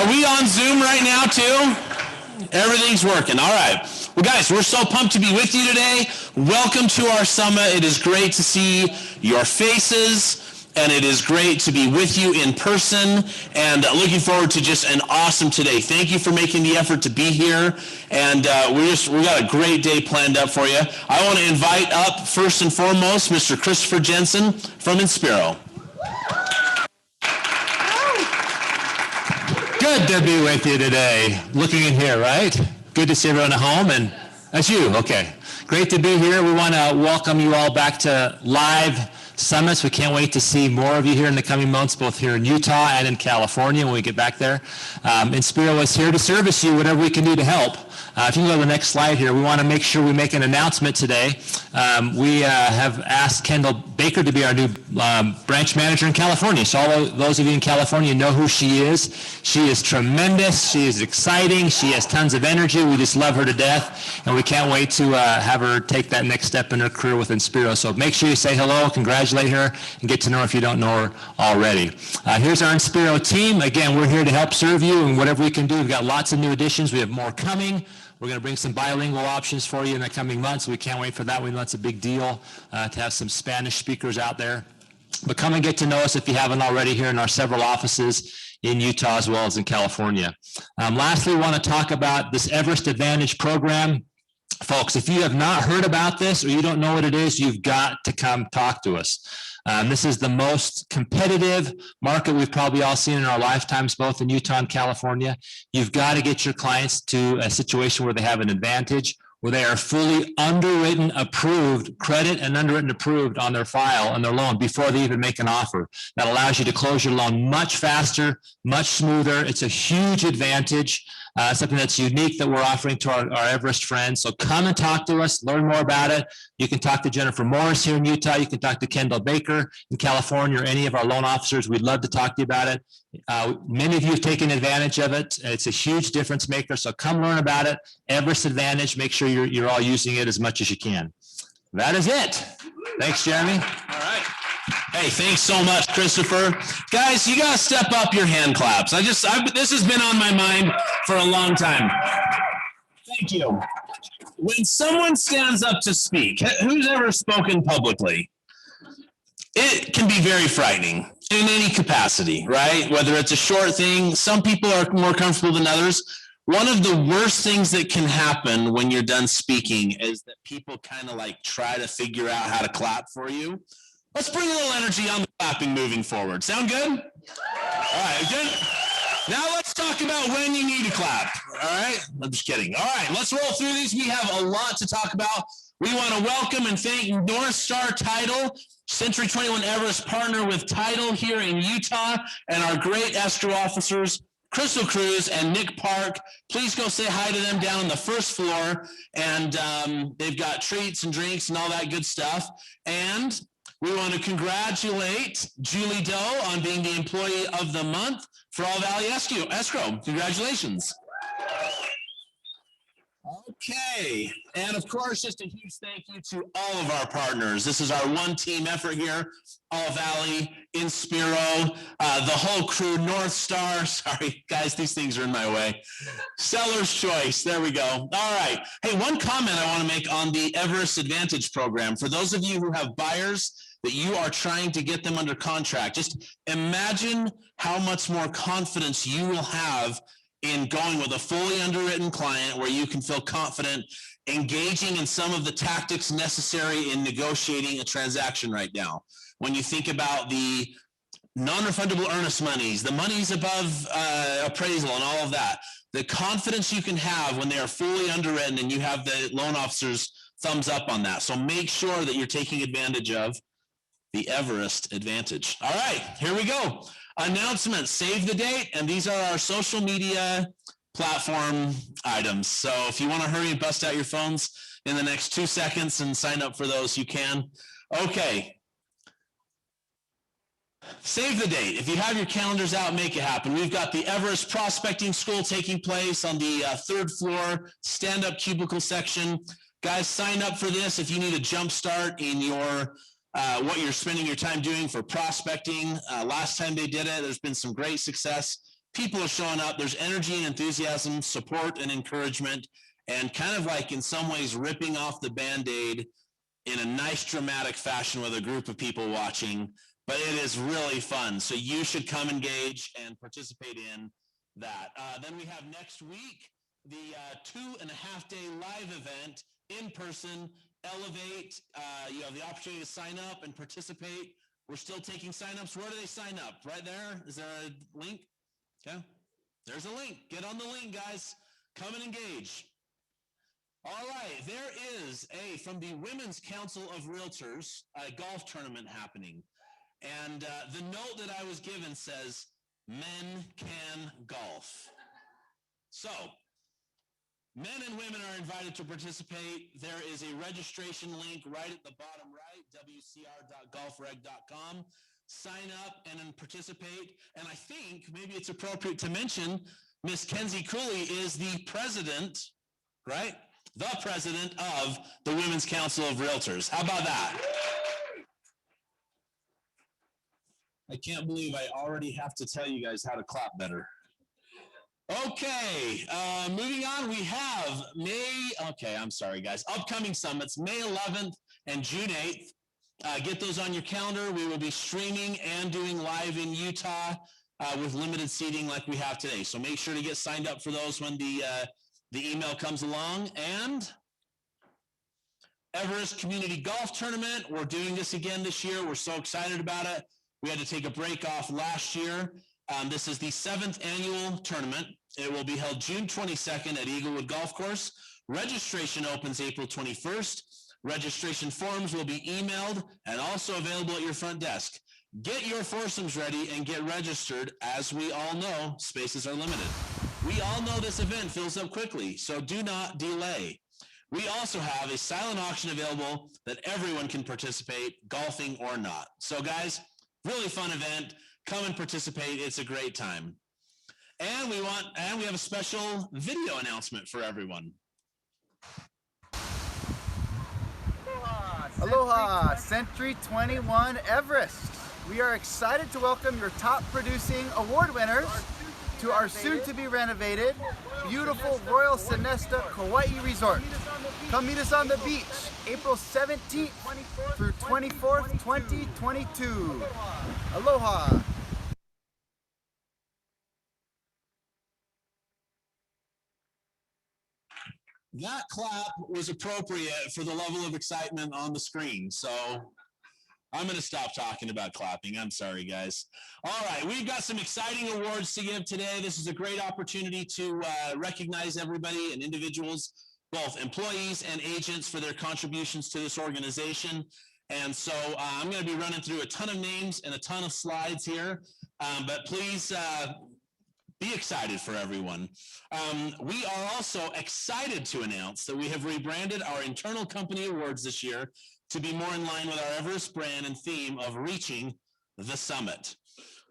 Are we on Zoom right now too? Everything's working. All right. Well, guys, we're so pumped to be with you today. Welcome to our summit. It is great to see your faces, and it is great to be with you in person, and looking forward to just an awesome today. Thank you for making the effort to be here, and we got a great day planned up for you. I want to invite up, first and foremost, Mr. Christopher Jensen from Inspiro. Good to be with you today. Looking in here, right? Good to see everyone at home, and that's you. Okay. Great to be here. We want to welcome you all back to live summits. We can't wait to see more of you here in the coming months, both here in Utah and in California when we get back there. Inspiro is here to service you, whatever we can do to help. If you can go to the next slide here, we want to make sure we make an announcement today. We have asked Kendall Baker to be our new branch manager in California. So all those of you in California know who she is. She is tremendous. She is exciting. She has tons of energy. We just love her to death. And we can't wait to have her take that next step in her career with Inspiro. So make sure you say hello, congratulate her, and get to know her if you don't know her already. Here's our Inspiro team. Again, we're here to help serve you and whatever we can do. We've got lots of new additions. We have more coming. We're going to bring some bilingual options for you in the coming months. We can't wait for that. We know that's a big deal to have some Spanish speakers out there. But come and get to know us if you haven't already here in our several offices in Utah as well as in California. Lastly, we want to talk about this Everest Advantage program. Folks, if you have not heard about this or you don't know what it is, you've got to come talk to us. This is the most competitive market we've probably all seen in our lifetimes, both in Utah and California. You've got to get your clients to a situation where they have an advantage, where they are fully underwritten, approved, credit and underwritten approved on their file and their loan before they even make an offer. That allows you to close your loan much faster, much smoother. It's a huge advantage. Something that's unique that we're offering to our Everest friends. So come and talk to us, learn more about it. You can talk to Jennifer Morris here in Utah. You can talk to Kendall Baker in California or any of our loan officers. We'd love to talk to you about it. Many of you have taken advantage of it. It's a huge difference maker. So come learn about it. Everest Advantage, make sure you're all using it as much as you can. That is it. Thanks, Jeremy. All right. Hey, thanks so much, Christopher. Guys, you got to step up your hand claps. This has been on my mind for a long time. Thank you. When someone stands up to speak, who's ever spoken publicly? It can be very frightening in any capacity, right? Whether it's a short thing, some people are more comfortable than others. One of the worst things that can happen when you're done speaking is that people kind of like try to figure out how to clap for you. Let's bring a little energy on the clapping moving forward. Sound good? All right, good. Now let's talk about when you need to clap. All right? I'm just kidding. All right, let's roll through these. We have a lot to talk about. We want to welcome and thank North Star Title, Century 21 Everest partner with Title here in Utah, and our great escrow officers, Crystal Cruz and Nick Park. Please go say hi to them down on the first floor. And they've got treats and drinks and all that good stuff. And we want to congratulate Julie Doe on being the Employee of the Month for All Valley Escrow. Congratulations. Okay, and of course, just a huge thank you to all of our partners. This is our one team effort here, All Valley, Inspiro, the whole crew, North Star. Sorry, guys, these things are in my way. Seller's Choice, there we go. All right. Hey, one comment I want to make on the Everest Advantage program. For those of you who have buyers that you are trying to get them under contract, just imagine how much more confidence you will have in going with a fully underwritten client where you can feel confident engaging in some of the tactics necessary in negotiating a transaction right now. When you think about the non-refundable earnest monies, the monies above appraisal and all of that, the confidence you can have when they are fully underwritten and you have the loan officer's thumbs up on that. So make sure that you're taking advantage of the Everest Advantage. All right, here we go. Announcements, save the date, and these are our social media platform items. So if you want to hurry and bust out your phones in the next 2 seconds and sign up for those, you can. Okay. Save the date. If you have your calendars out, make it happen. We've got the Everest Prospecting School taking place on the third floor, stand-up cubicle section. Guys, sign up for this if you need a jump start in your what you're spending your time doing for prospecting. Last time they did it, there's been some great success people are showing up. There's energy and enthusiasm, support and encouragement, and kind of like in some ways ripping off the Band-Aid in a nice dramatic fashion with a group of people watching, but it is really fun. So you should come engage and participate in that. Then we have next week, the 2.5-day live event in person, Elevate. You have the opportunity to sign up and participate. We're still taking signups. Where do they sign up? Right there? Is there a link? Okay. There's a link. Get on the link, guys. Come and engage. All right, there is from the Women's Council of Realtors, a golf tournament happening. And the note that I was given says, men can golf. So, men and women are invited to participate. There is a registration link right at the bottom right, wcr.golfreg.com. Sign up and then participate. And I think maybe it's appropriate to mention Miss Kenzie Cooley is the president, right? The president of the Women's Council of Realtors. How about that? I can't believe I already have to tell you guys how to clap better. Okay, moving on, we have I'm sorry guys, upcoming summits, May 11th and June 8th. Get those on your calendar. We will be streaming and doing live in Utah with limited seating like we have today. So make sure to get signed up for those when the email comes along. And Everest Community Golf Tournament. We're doing this again this year. We're so excited about it. We had to take a break off last year. This is the 7th annual tournament. It will be held June 22nd at Eaglewood Golf Course. Registration opens April 21st. Registration forms will be emailed and also available at your front desk. Get your foursomes ready and get registered. As we all know, spaces are limited. We all know this event fills up quickly, so do not delay. We also have a silent auction available that everyone can participate, golfing or not. So guys, really fun event. Come and participate. It's a great time. And we have a special video announcement for everyone. Aloha, Century 21 Everest. We are excited to welcome your top producing award winners to our soon-to-be renovated, beautiful Royal Sonesta Kauai Resort. Come meet us on the beach, April 17th through 24th, 2022. Aloha. That clap was appropriate for the level of excitement on the screen. So I'm going to stop talking about clapping. I'm sorry, guys. All right, we've got some exciting awards to give today. This is a great opportunity to recognize everybody and individuals, both employees and agents, for their contributions to this organization. And so I'm going to be running through a ton of names and a ton of slides here, but please be excited for everyone. We are also excited to announce that we have rebranded our internal company awards this year to be more in line with our Everest brand and theme of reaching the summit.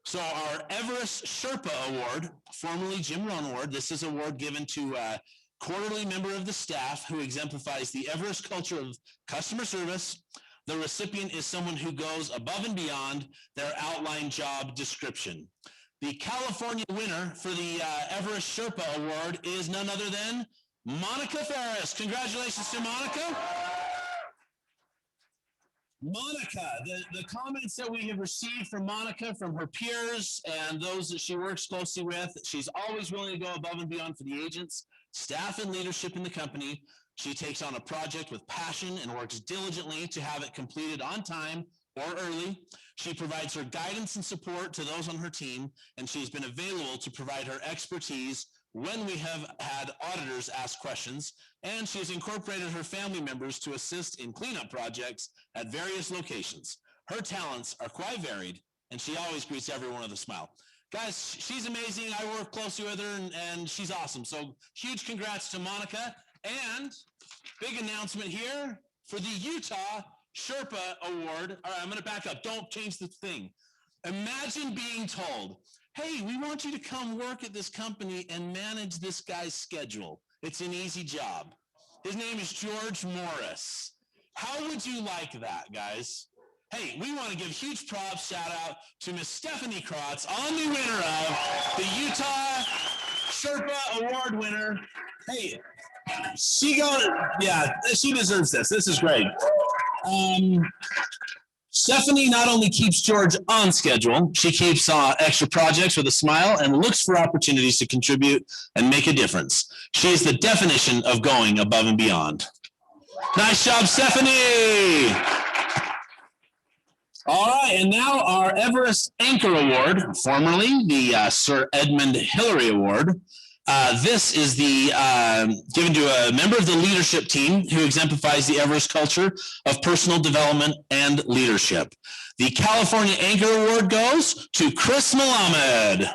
So our Everest Sherpa Award, formerly Jim Rohn Award, this is an award given to a quarterly member of the staff who exemplifies the Everest culture of customer service. The recipient is someone who goes above and beyond their outlined job description. The California winner for the Everest Sherpa Award is none other than Monica Ferris. Congratulations to Monica. Monica, the comments that we have received from Monica, from her peers and those that she works closely with, she's always willing to go above and beyond for the agents, staff, and leadership in the company. She takes on a project with passion and works diligently to have it completed on time or early. She provides her guidance and support to those on her team, and she's been available to provide her expertise when we have had auditors ask questions, and she has incorporated her family members to assist in cleanup projects at various locations. Her talents are quite varied, and she always greets everyone with a smile. Guys, she's amazing. I work closely with her, and she's awesome. So huge congrats to Monica, and big announcement here for the Utah Sherpa Award. All right, I'm going to back up. Don't change the thing. Imagine being told, hey, we want you to come work at this company and manage this guy's schedule. It's an easy job. His name is George Morris. How would you like that, guys? Hey, we want to give huge props, shout out to Miss Stephanie Krotz, only winner of the Utah Sherpa Award winner. Hey, she deserves this. This is great. Stephanie not only keeps George on schedule, she keeps extra projects with a smile and looks for opportunities to contribute and make a difference. She is the definition of going above and beyond. Nice job, Stephanie. All right, and now our Everest Anchor Award, formerly the Sir Edmund Hillary Award. This is the given to a member of the leadership team who exemplifies the Everest culture of personal development and leadership. The California Anchor Award goes to Chris Melamed.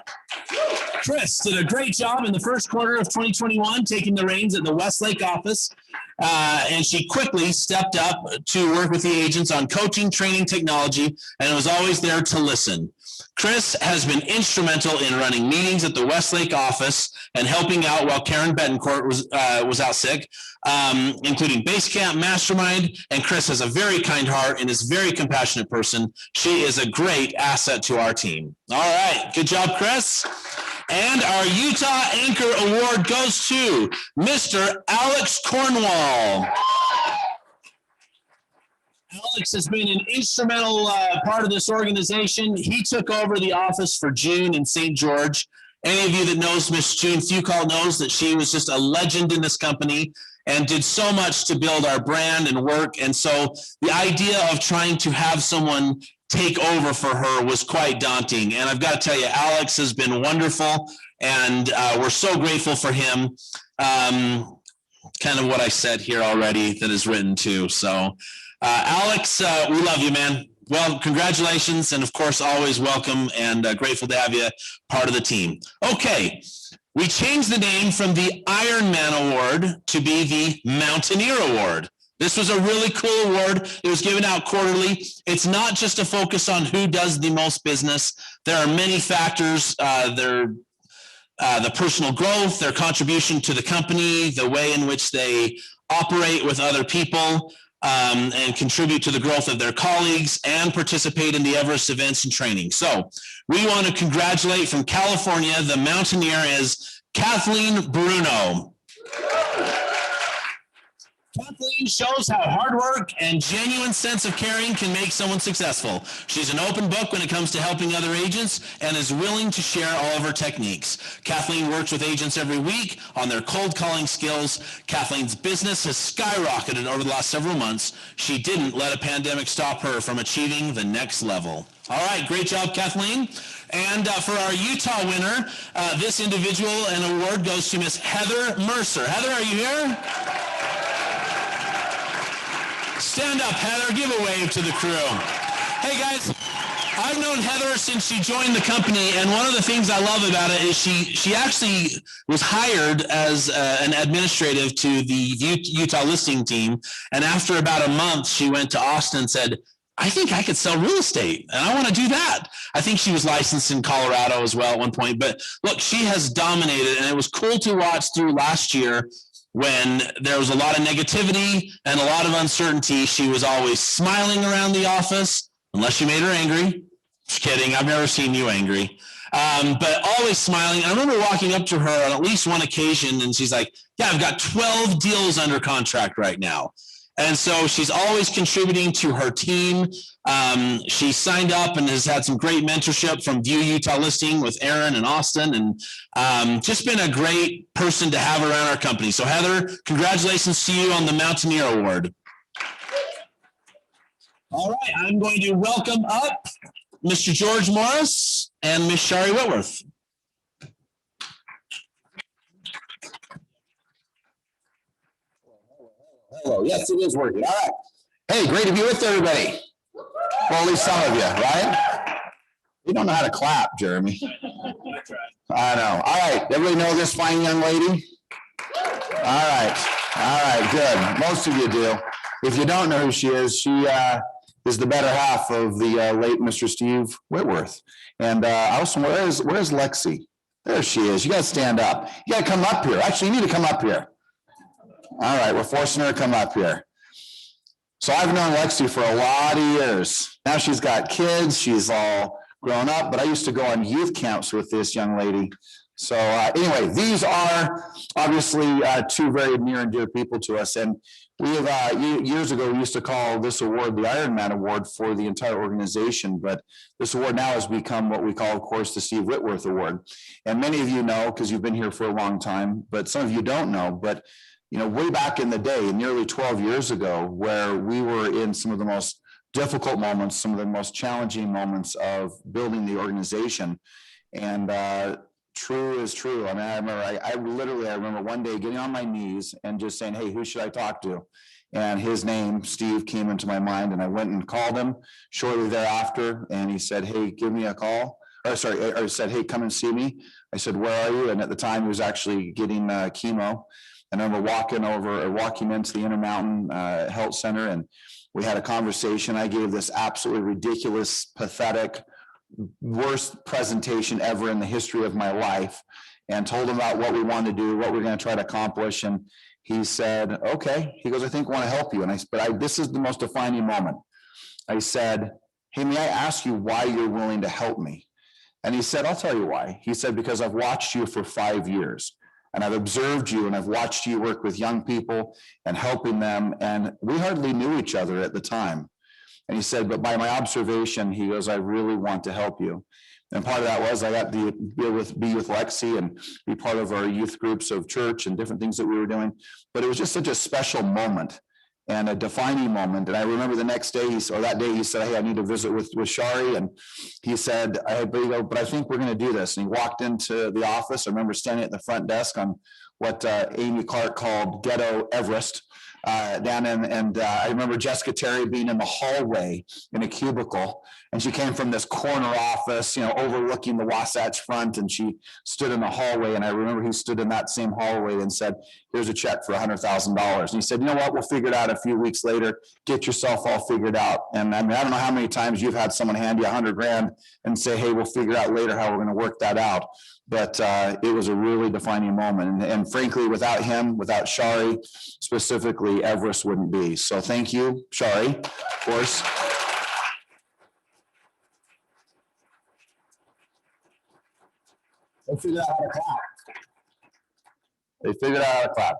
Chris did a great job in the first quarter of 2021, taking the reins at the Westlake office, and she quickly stepped up to work with the agents on coaching, training, technology, and was always there to listen. Chris has been instrumental in running meetings at the Westlake office and helping out while Karen Betancourt was out sick, including Base Camp, Mastermind, and Chris has a very kind heart and is a very compassionate person. She is a great asset to our team. All right, good job, Chris. And our Utah Anchor Award goes to Mr. Alex Cornwall. Alex has been an instrumental part of this organization. He took over the office for June in St. George. Any of you that knows Miss June Fucall knows that she was just a legend in this company and did so much to build our brand and work. And so the idea of trying to have someone take over for her was quite daunting. And I've got to tell you, Alex has been wonderful, and we're so grateful for him. Kind of what I said here already that is written too. So Alex, we love you, man. Well, congratulations. And of course, always welcome and grateful to have you part of the team. Okay. We changed the name from the Ironman Award to be the Mountaineer Award. This was a really cool award. It was given out quarterly. It's not just a focus on who does the most business. There are many factors. The personal growth, their contribution to the company, the way in which they operate with other people, and contribute to the growth of their colleagues and participate in the Everest events and training. So we want to congratulate from California, the Mountaineer is Kathleen Bruno. Kathleen shows how hard work and genuine sense of caring can make someone successful. She's an open book when it comes to helping other agents and is willing to share all of her techniques. Kathleen works with agents every week on their cold calling skills. Kathleen's business has skyrocketed over the last several months. She didn't let a pandemic stop her from achieving the next level. All right, great job, Kathleen. And for our Utah winner, this individual and award goes to Miss Heather Mercer. Heather, are you here? Stand up, Heather. Give a wave to the crew. Hey, guys. I've known Heather since she joined the company, and one of the things I love about it is she actually was hired as an administrative to the Utah listing team, and after about a month, she went to Austin and said, I think I could sell real estate, and I want to do that. I think she was licensed in Colorado as well at one point, but look, she has dominated, and it was cool to watch through last year when there was a lot of negativity and a lot of uncertainty. She was always smiling around the office, unless you made her angry. Just kidding. I've never seen you angry. But always smiling. I remember walking up to her on at least one occasion, and she's like, yeah, I've got 12 deals under contract right now. And so she's always contributing to her team. She signed up and has had some great mentorship from View Utah Listing with Aaron and Austin, and just been a great person to have around our company. So Heather, congratulations to you on the Mountaineer Award. All right, I'm going to welcome up Mr. George Morris and Miss Shari Whitworth. Hello. Yes, it is working. All right. Hey, great to be with everybody. Well, at least some of you, right? You don't know how to clap, Jeremy. I know. All right. Everybody know this fine young lady? All right. All right. Good. Most of you do. If you don't know who she is the better half of the late Mr. Steve Whitworth. And also, where's Lexi? There she is. You got to stand up. You got to come up here. Actually, you need to come up here. All right, we're forcing her to come up here. So I've known Lexi for a lot of years. Now she's got kids, she's all grown up, but I used to go on youth camps with this young lady. So anyway, these are obviously two very near and dear people to us. And we have, years ago, we used to call this award the Ironman Award for the entire organization. But this award now has become what we call, of course, the Steve Whitworth Award. And many of you know, because you've been here for a long time, but some of you don't know. But way back in the day, nearly 12 years ago, where we were in some of the most difficult moments, some of the most challenging moments of building the organization. And true is true. I mean, I remember one day getting on my knees and just saying, hey, who should I talk to? And his name, Steve, came into my mind, and I went and called him shortly thereafter. And he said, hey, give me a call. Or said, hey, come and see me. I said, where are you? And at the time, he was actually getting chemo. And I remember walking into the Intermountain Health Center, and we had a conversation. I gave this absolutely ridiculous, pathetic, worst presentation ever in the history of my life, and told him about what we wanted to do, what we're going to try to accomplish. And he said, okay. He goes, I think I want to help you. And I said, but this is the most defining moment. I said, hey, may I ask you why you're willing to help me? And he said, I'll tell you why. He said, because I've watched you for 5 years. And I've observed you, and I've watched you work with young people and helping them. And we hardly knew each other at the time. And he said, but by my observation, he goes, I really want to help you. And part of that was I got to be with Lexi and be part of our youth groups of church and different things that we were doing. But it was just such a special moment and a defining moment. And I remember the next day, that day, he said, hey, I need to visit with Shari. And he said, but I think we're going to do this. And he walked into the office. I remember standing at the front desk on what Amy Clark called Ghetto Everest. And I remember Jessica Terry being in the hallway in a cubicle, and she came from this corner office, overlooking the Wasatch Front, and she stood in the hallway. And I remember he stood in that same hallway and said, here's a check for $100,000. And he said, you know what, we'll figure it out a few weeks later, get yourself all figured out. And I mean, I don't know how many times you've had someone hand you $100,000 and say, hey, we'll figure out later how we're going to work that out. But it was a really defining moment. And frankly, without him, without Shari specifically, Everest wouldn't be. So thank you, Shari, of course. They figured out how to clap.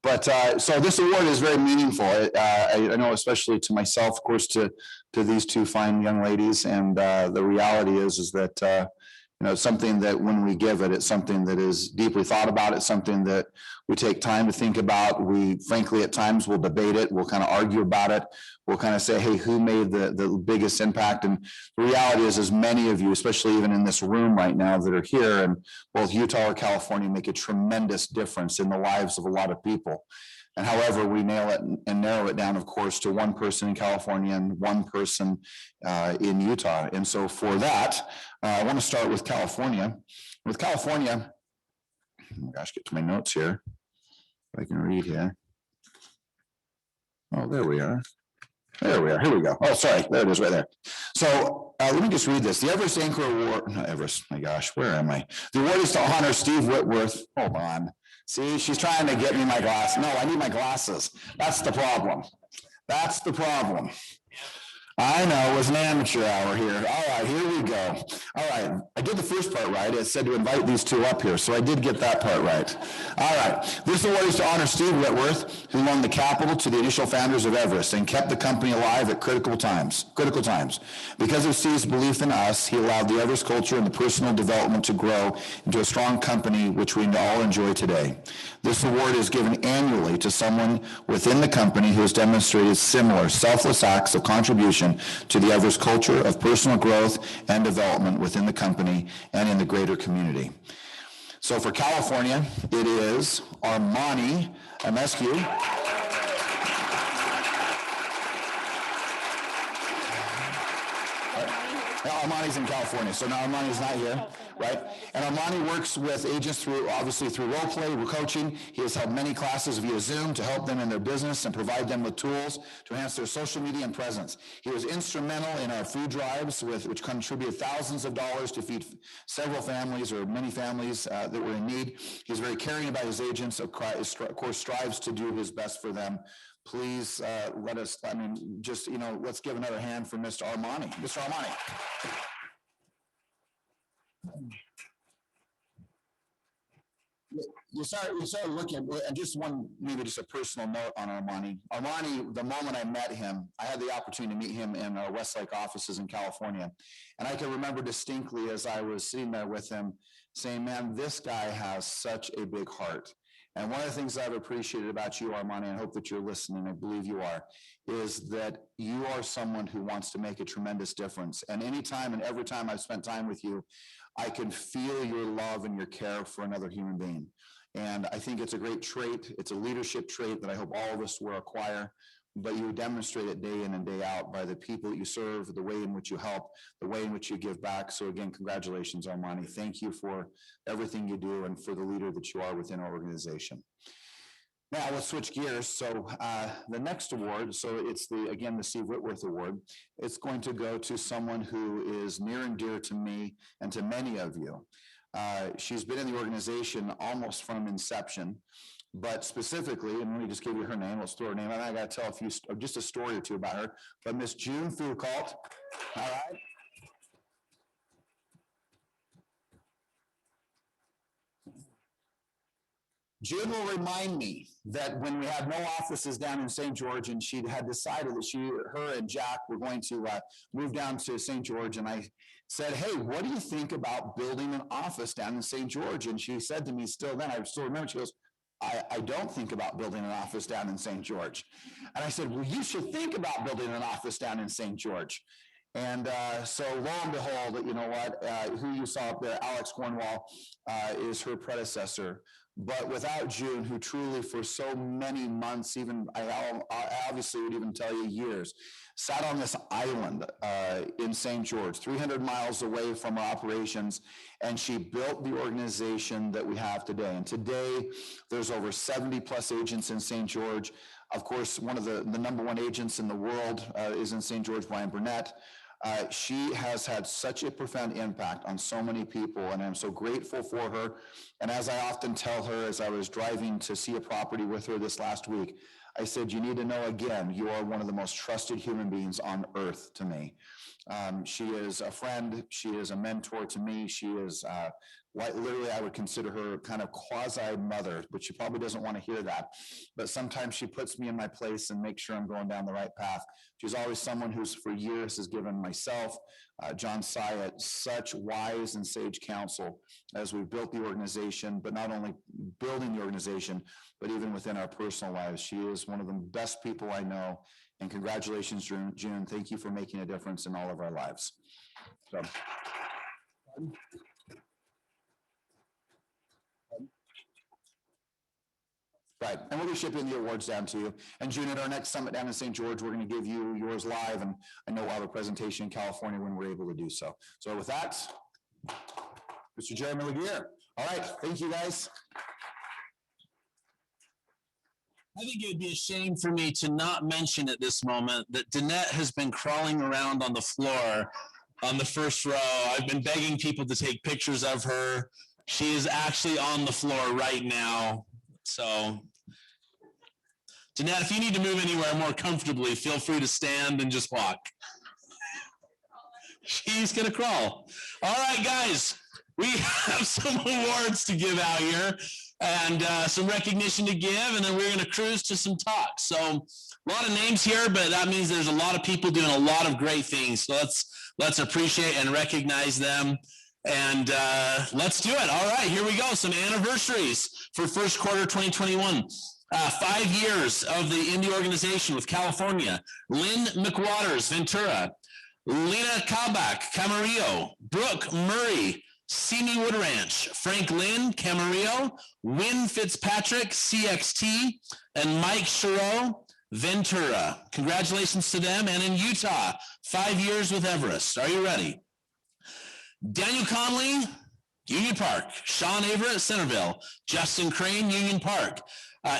But so this award is very meaningful. I know, especially to myself, of course, to these two fine young ladies. And the reality is that it's something that when we give it, it's something that is deeply thought about. It's something that we take time to think about. We, frankly, at times will debate it. We'll kind of argue about it. We'll kind of say, hey, who made the biggest impact? And the reality is many of you, especially even in this room right now that are here in both Utah or California, make a tremendous difference in the lives of a lot of people. And however, we nail it and narrow it down, of course, to one person in California and one person in Utah. And so for that, I want to start with California. With California, oh my gosh, get to my notes here. If I can read here. Oh, there we are. There we are. Here we go. Oh, sorry. There it is right there. So let me just read this. The Everest Anchor Award, not Everest, my gosh, where am I? The award is to honor Steve Whitworth. Hold on. See, she's trying to get me my glasses. No, I need my glasses. That's the problem. That's the problem. I know, it was an amateur hour here. All right, here we go. All right, I did the first part right. It said to invite these two up here, so I did get that part right. All right, this award is to honor Steve Whitworth, who loaned the capital to the initial founders of Everest and kept the company alive at critical times. Because of Steve's belief in us, he allowed the Everest culture and the personal development to grow into a strong company, which we all enjoy today. This award is given annually to someone within the company who has demonstrated similar selfless acts of contribution to the Everest culture of personal growth and development within the company and in the greater community. So for California, it is Armani Amescu. Armani's in California, so now Armani's not here, right? And Armani works with agents obviously through role play, coaching. He has held many classes via Zoom to help them in their business and provide them with tools to enhance their social media and presence. He was instrumental in our food drives, which contributed thousands of dollars to feed several families or many families that were in need. He's very caring about his agents, of course, strives to do his best for them. please let's give another hand for Mr. Armani. Mr. Armani. You start looking at, and maybe just a personal note on Armani. Armani, the moment I met him, I had the opportunity to meet him in our Westlake offices in California. And I can remember distinctly as I was sitting there with him saying, man, this guy has such a big heart. And one of the things I've appreciated about you, Armani, and I hope that you're listening, I believe you are, is that you are someone who wants to make a tremendous difference. And anytime and every time I've spent time with you, I can feel your love and your care for another human being. And I think it's a great trait. It's a leadership trait that I hope all of us will acquire, but you demonstrate it day in and day out by the people that you serve, the way in which you help, the way in which you give back. So again, congratulations, Armani. Thank you for everything you do and for the leader that you are within our organization. Now let's switch gears. So the next award, so it's the Steve Whitworth Award. It's going to go to someone who is near and dear to me and to many of you. She's been in the organization almost from inception, but specifically, and let me just give you her name. Let's throw her name out. I got to tell just a story or two about her. But Miss June Foucault. All right. June will remind me that when we had no offices down in St. George, and she had decided that her and Jack were going to move down to St. George, and I said, hey, what do you think about building an office down in St. George? And she said to me I still remember, she goes, I don't think about building an office down in St. George. And I said, well, you should think about building an office down in St. George. And so lo and behold, you know what, who you saw up there, Alex Cornwall, is her predecessor. But without June, who truly for so many months, even I obviously would even tell you years, sat on this island in St. George, 300 miles away from our operations, and she built the organization that we have today. And today, there's over 70 plus agents in St. George. Of course, one of the number one agents in the world is in St. George, Brian Burnett. She has had such a profound impact on so many people, and I'm so grateful for her. And as I often tell her, as I was driving to see a property with her this last week, I said, you need to know again, you are one of the most trusted human beings on earth to me. She is a friend. She is a mentor to me. She is literally, I would consider her kind of quasi-mother, but she probably doesn't want to hear that. But sometimes she puts me in my place and makes sure I'm going down the right path. She's always someone who's for years has given myself, John Syatt, such wise and sage counsel as we've built the organization, but not only building the organization, but even within our personal lives. She is one of the best people I know. And congratulations, June. Thank you for making a difference in all of our lives. So. Right, and we'll be shipping the awards down to you. And June, at our next summit down in St. George, we're going to give you yours live, and I know we'll have a presentation in California when we're able to do so. So with that, Mr. Jeremy Laguerre. All right, thank you guys. I think it would be a shame for me to not mention at this moment that Danette has been crawling around on the floor on the first row. I've been begging people to take pictures of her. She is actually on the floor right now. So, Danette, if you need to move anywhere more comfortably, feel free to stand and just walk. She's going to crawl. All right, guys, we have some awards to give out here and some recognition to give, and then we're going to cruise to some talks. So a lot of names here, but that means there's a lot of people doing a lot of great things. So let's appreciate and recognize them. And let's do it. All right, here we go. Some anniversaries for first quarter 2021. 5 years of the Indy organization with California. Lynn McWaters, Ventura. Lena Kabak, Camarillo. Brooke Murray, Simi Wood Ranch. Frank Lynn, Camarillo. Wynn Fitzpatrick, CXT. And Mike Chiro, Ventura. Congratulations to them. And in Utah, 5 years with Everest. Are you ready? Daniel Conley, Union Park. Sean Averett, Centerville. Justin Crane, Union Park.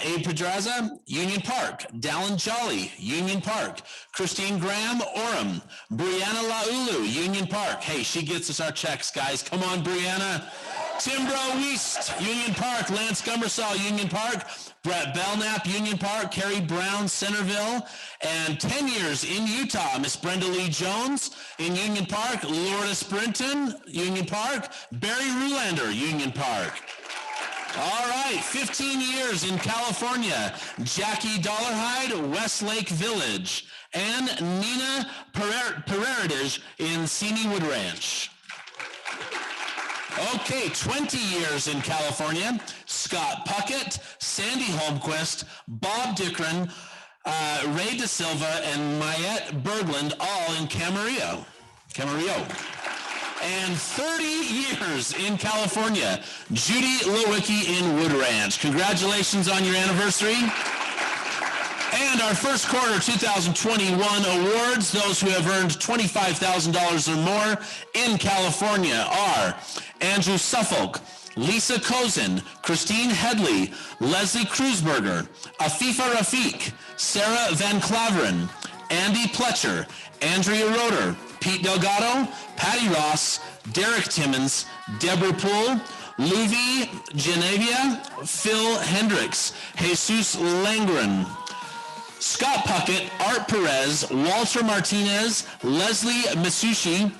Abe Pedraza, Union Park. Dallin Jolly, Union Park. Christine Graham, Orem. Brianna Laulu, Union Park. Hey, she gets us our checks, guys. Come on, Brianna. Timbro West, Union Park. Lance Gummersall, Union Park. Brett Belknap, Union Park. Carrie Brown, Centerville. And 10 years in Utah, Miss Brenda Lee Jones in Union Park. Lourdes Brinton, Union Park. Barry Rulander, Union Park. All right, 15 years in California, Jackie Dollarhide, Westlake Village, and Nina Pereridge in Simi Wood Ranch. Okay, 20 years in California, Scott Puckett, Sandy Holmquist, Bob Dickren, Ray De Silva, and Mayette Berglund, all in Camarillo. And 30 years in California, Judy Lewicki in Wood Ranch. Congratulations on your anniversary. And our first quarter 2021 awards, those who have earned $25,000 or more in California are Andrew Suffolk, Lisa Kozin, Christine Headley, Leslie Kruzberger, Afifa Rafiq, Sarah Van Claveren, Andy Pletcher, Andrea Roeder, Pete Delgado, Patty Ross, Derek Timmons, Deborah Poole, Luvi Genevia, Phil Hendricks, Jesus Langren, Scott Puckett, Art Perez, Walter Martinez, Leslie Masushi,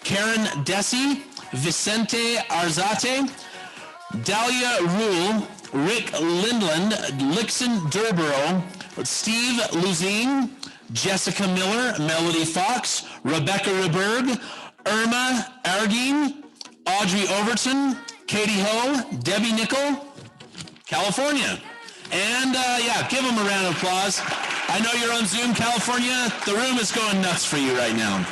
Karen Desi, Vicente Arzate, Dahlia Rule, Rick Lindland, Lixon Durborough, Steve Luzine, Jessica Miller, Melody Fox, Rebecca Reberg, Irma Ardeen, Audrey Overton, Katie Ho, Debbie Nickel, California. And yeah, give them a round of applause. I know you're on Zoom, California. The room is going nuts for you right now.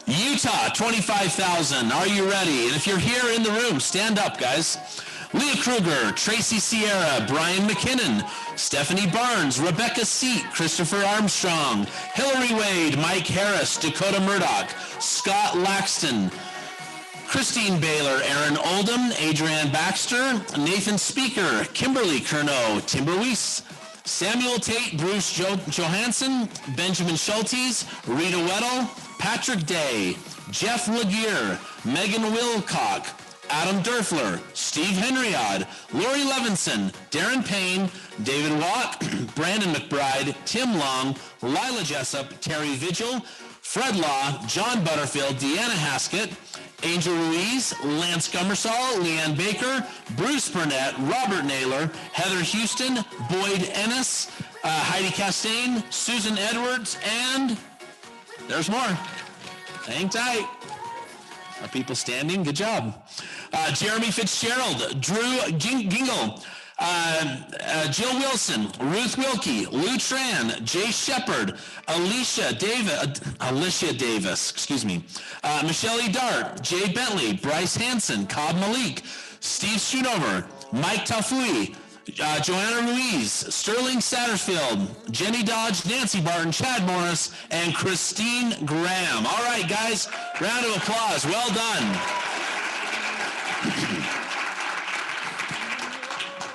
Utah, 25,000. Are you ready? And if you're here in the room, stand up, guys. Leah Kruger, Tracy Sierra, Brian McKinnon, Stephanie Barnes, Rebecca Seat, Christopher Armstrong, Hillary Wade, Mike Harris, Dakota Murdoch, Scott Laxton, Christine Baylor, Aaron Oldham, Adrienne Baxter, Nathan Speaker, Kimberly Curnow, Timber Weiss, Samuel Tate, Bruce Johansson, Benjamin Schultes, Rita Weddle, Patrick Day, Jeff Laguerre, Megan Wilcock, Adam Durfler, Steve Henriod, Lori Levinson, Darren Payne, David Watt, Brandon McBride, Tim Long, Lila Jessup, Terry Vigil, Fred Law, John Butterfield, Deanna Haskett, Angel Ruiz, Lance Gummersall, Leanne Baker, Bruce Burnett, Robert Naylor, Heather Houston, Boyd Ennis, Heidi Castaigne, Susan Edwards, and there's more. Hang tight. Are people standing? Good job. Jeremy Fitzgerald, Drew Gingle, Jill Wilson, Ruth Wilkie, Lou Tran, Jay Shepard, Alicia Davis, Michelle E. Dart, Jay Bentley, Bryce Hanson, Cobb Malik, Steve Schoonover, Mike Tafui, Joanna Ruiz, Sterling Satterfield, Jenny Dodge, Nancy Barton, Chad Morris, and Christine Graham. All right, guys, round of applause. Well done.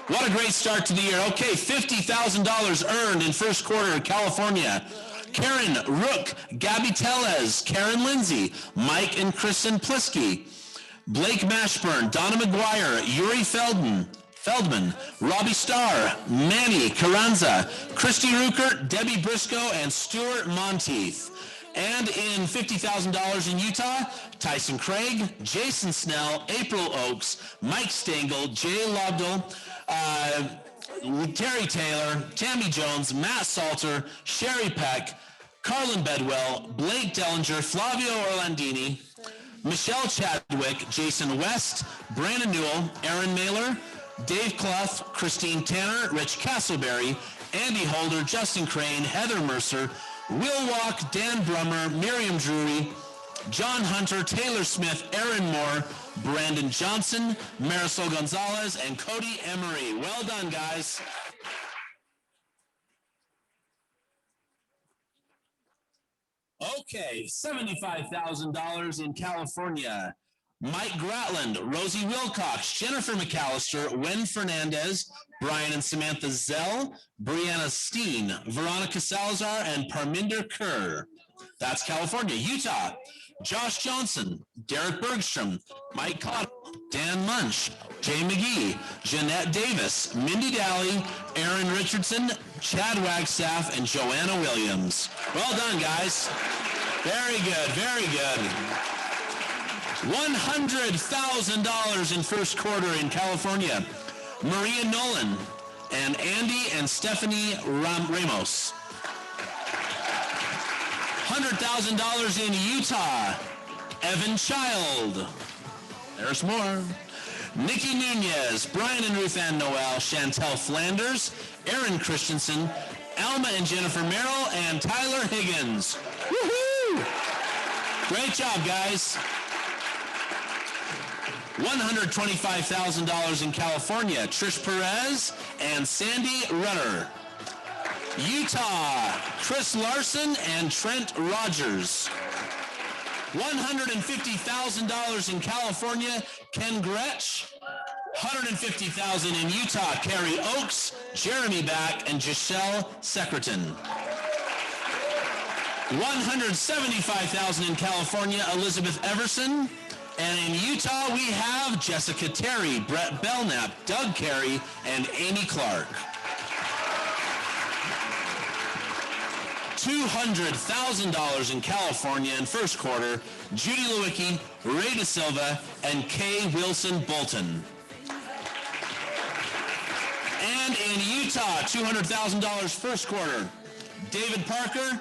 What a great start to the year. Okay, $50,000 earned in first quarter in California. Karen Rook, Gabby Tellez, Karen Lindsay, Mike and Kristen Plisky, Blake Mashburn, Donna McGuire, Yuri Feldman, Robbie Starr, Manny Carranza, Christy Ruckert, Debbie Briscoe, and Stuart Monteith. And in $50,000 in Utah, Tyson Craig, Jason Snell, April Oakes, Mike Stengel, Jay Lobdell, Terry Taylor, Tammy Jones, Matt Salter, Sherry Peck, Carlin Bedwell, Blake Dellinger, Flavio Orlandini, Michelle Chadwick, Jason West, Brandon Newell, Aaron Mailer, Dave Clough, Christine Tanner, Rich Castleberry, Andy Holder, Justin Crane, Heather Mercer, Will Walk, Dan Brummer, Miriam Drury, John Hunter, Taylor Smith, Aaron Moore, Brandon Johnson, Marisol Gonzalez, and Cody Emery. Well done, guys. Okay, $75,000 in California. Mike Gratland, Rosie Wilcox, Jennifer McAllister, Wen Fernandez, Brian and Samantha Zell, Brianna Steen, Veronica Salazar, and Parminder Kerr. That's California. Utah, Josh Johnson, Derek Bergstrom, Mike Cotto, Dan Munch, Jay McGee, Jeanette Davis, Mindy Daly, Aaron Richardson, Chad Wagstaff, and Joanna Williams. Well done, guys. Very good, very good. $100,000 in first quarter in California. Maria Nolan and Andy and Stephanie Ramos. $100,000 in Utah. Evan Child. There's more. Nikki Nunez, Brian and Ruth Ann Noel, Chantel Flanders, Aaron Christensen, Alma and Jennifer Merrill, and Tyler Higgins. Woohoo! Great job, guys. $125,000 in California. Trish Perez and Sandy Rutter. Utah, Chris Larson and Trent Rogers. $150,000 in California, Ken Gretsch. $150,000 in Utah, Carrie Oakes, Jeremy Back, and Giselle Secretan. $175,000 in California, Elizabeth Everson. And in Utah, we have Jessica Terry, Brett Belknap, Doug Carey, and Amy Clark. $200,000 in California in first quarter, Judy Lewicki, Ray Da Silva, and Kay Wilson Bolton. And in Utah, $200,000 first quarter, David Parker,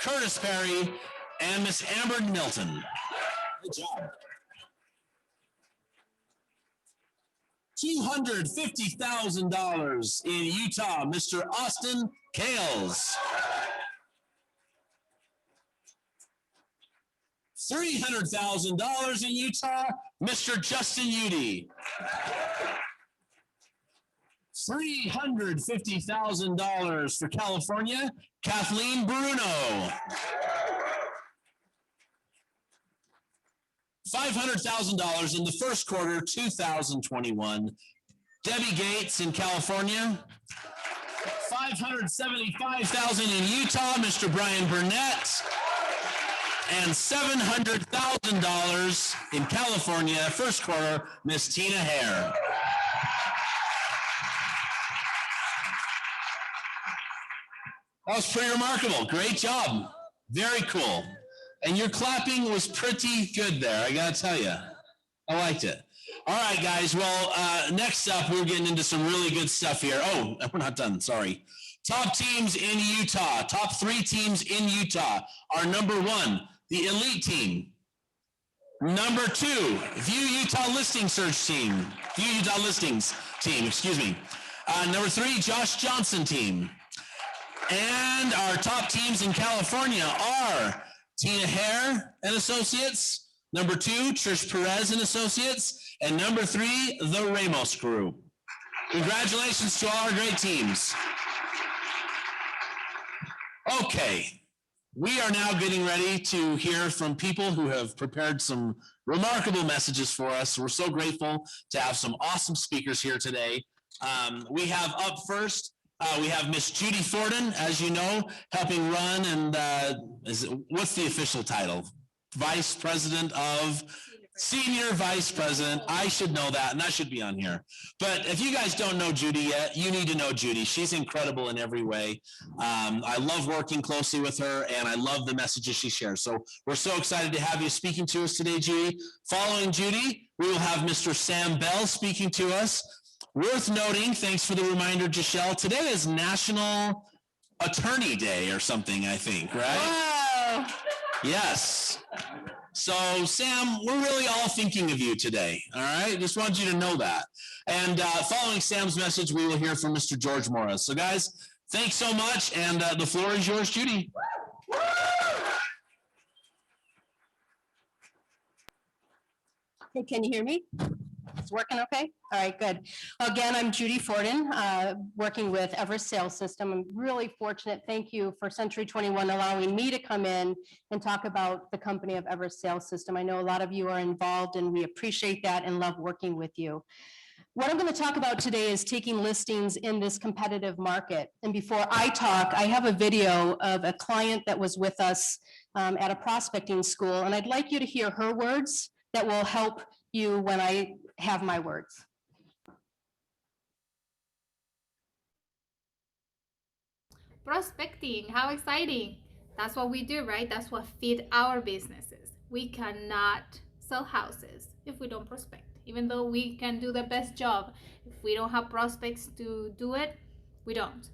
Curtis Perry, and Miss Amber Milton. Good job. $250,000 in Utah, Mr. Austin Kales. $300,000 in Utah, Mr. Justin Udy. $350,000 for California, Kathleen Bruno. $500,000 in the first quarter, 2021. Debbie Gates in California. $575,000 in Utah, Mr. Brian Burnett. And $700,000 in California, first quarter, Miss Tina Hare. That was pretty remarkable. Great job. Very cool. And your clapping was pretty good there, I gotta tell you. I liked it. All right, guys. Well, next up, we're getting into some really good stuff here. Oh, we're not done. Sorry. Top teams in Utah. Top 3 teams in Utah are number 1, the Elite Team. Number 2, View Utah Listing Search Team. View Utah Listings Team, excuse me. Number 3, Josh Johnson Team. And our top teams in California are Tina Hare and Associates. Number 2, Trish Perez and Associates. And number 3, the Ramos Group. Congratulations to all our great teams. Okay, we are now getting ready to hear from people who have prepared some remarkable messages for us. We're so grateful to have some awesome speakers here today. We have up first, we have Miss Judy Forden, as you know, helping run and what's the official title? Senior Vice President. I should know that, and that should be on here. But if you guys don't know Judy yet, you need to know Judy. She's incredible in every way. I love working closely with her, and I love the messages she shares. So we're so excited to have you speaking to us today, Judy. Following Judy, we will have Mr. Sam Bell speaking to us. Worth noting, thanks for the reminder, Giselle, today is National Attorney Day or something, I think, right? Wow. Yes. So, Sam, we're really all thinking of you today, all right? Just want you to know that. And following Sam's message, we will hear from Mr. George Morris. So, guys, thanks so much, and the floor is yours, Judy. Hey, can you hear me? It's working okay? All right, good. Again, I'm Judy Forden, working with Everest Sales System. I'm really fortunate. Thank you for Century 21 allowing me to come in and talk about the company of Everest Sales System. I know a lot of you are involved and we appreciate that and love working with you. What I'm going to talk about today is taking listings in this competitive market. And before I talk, I have a video of a client that was with us at a prospecting school, and I'd like you to hear her words that will help you when I have my words. Prospecting, how exciting. That's what we do, right? That's what feed our businesses. We cannot sell houses if we don't prospect. Even though we can do the best job, if we don't have prospects to do it, we don't.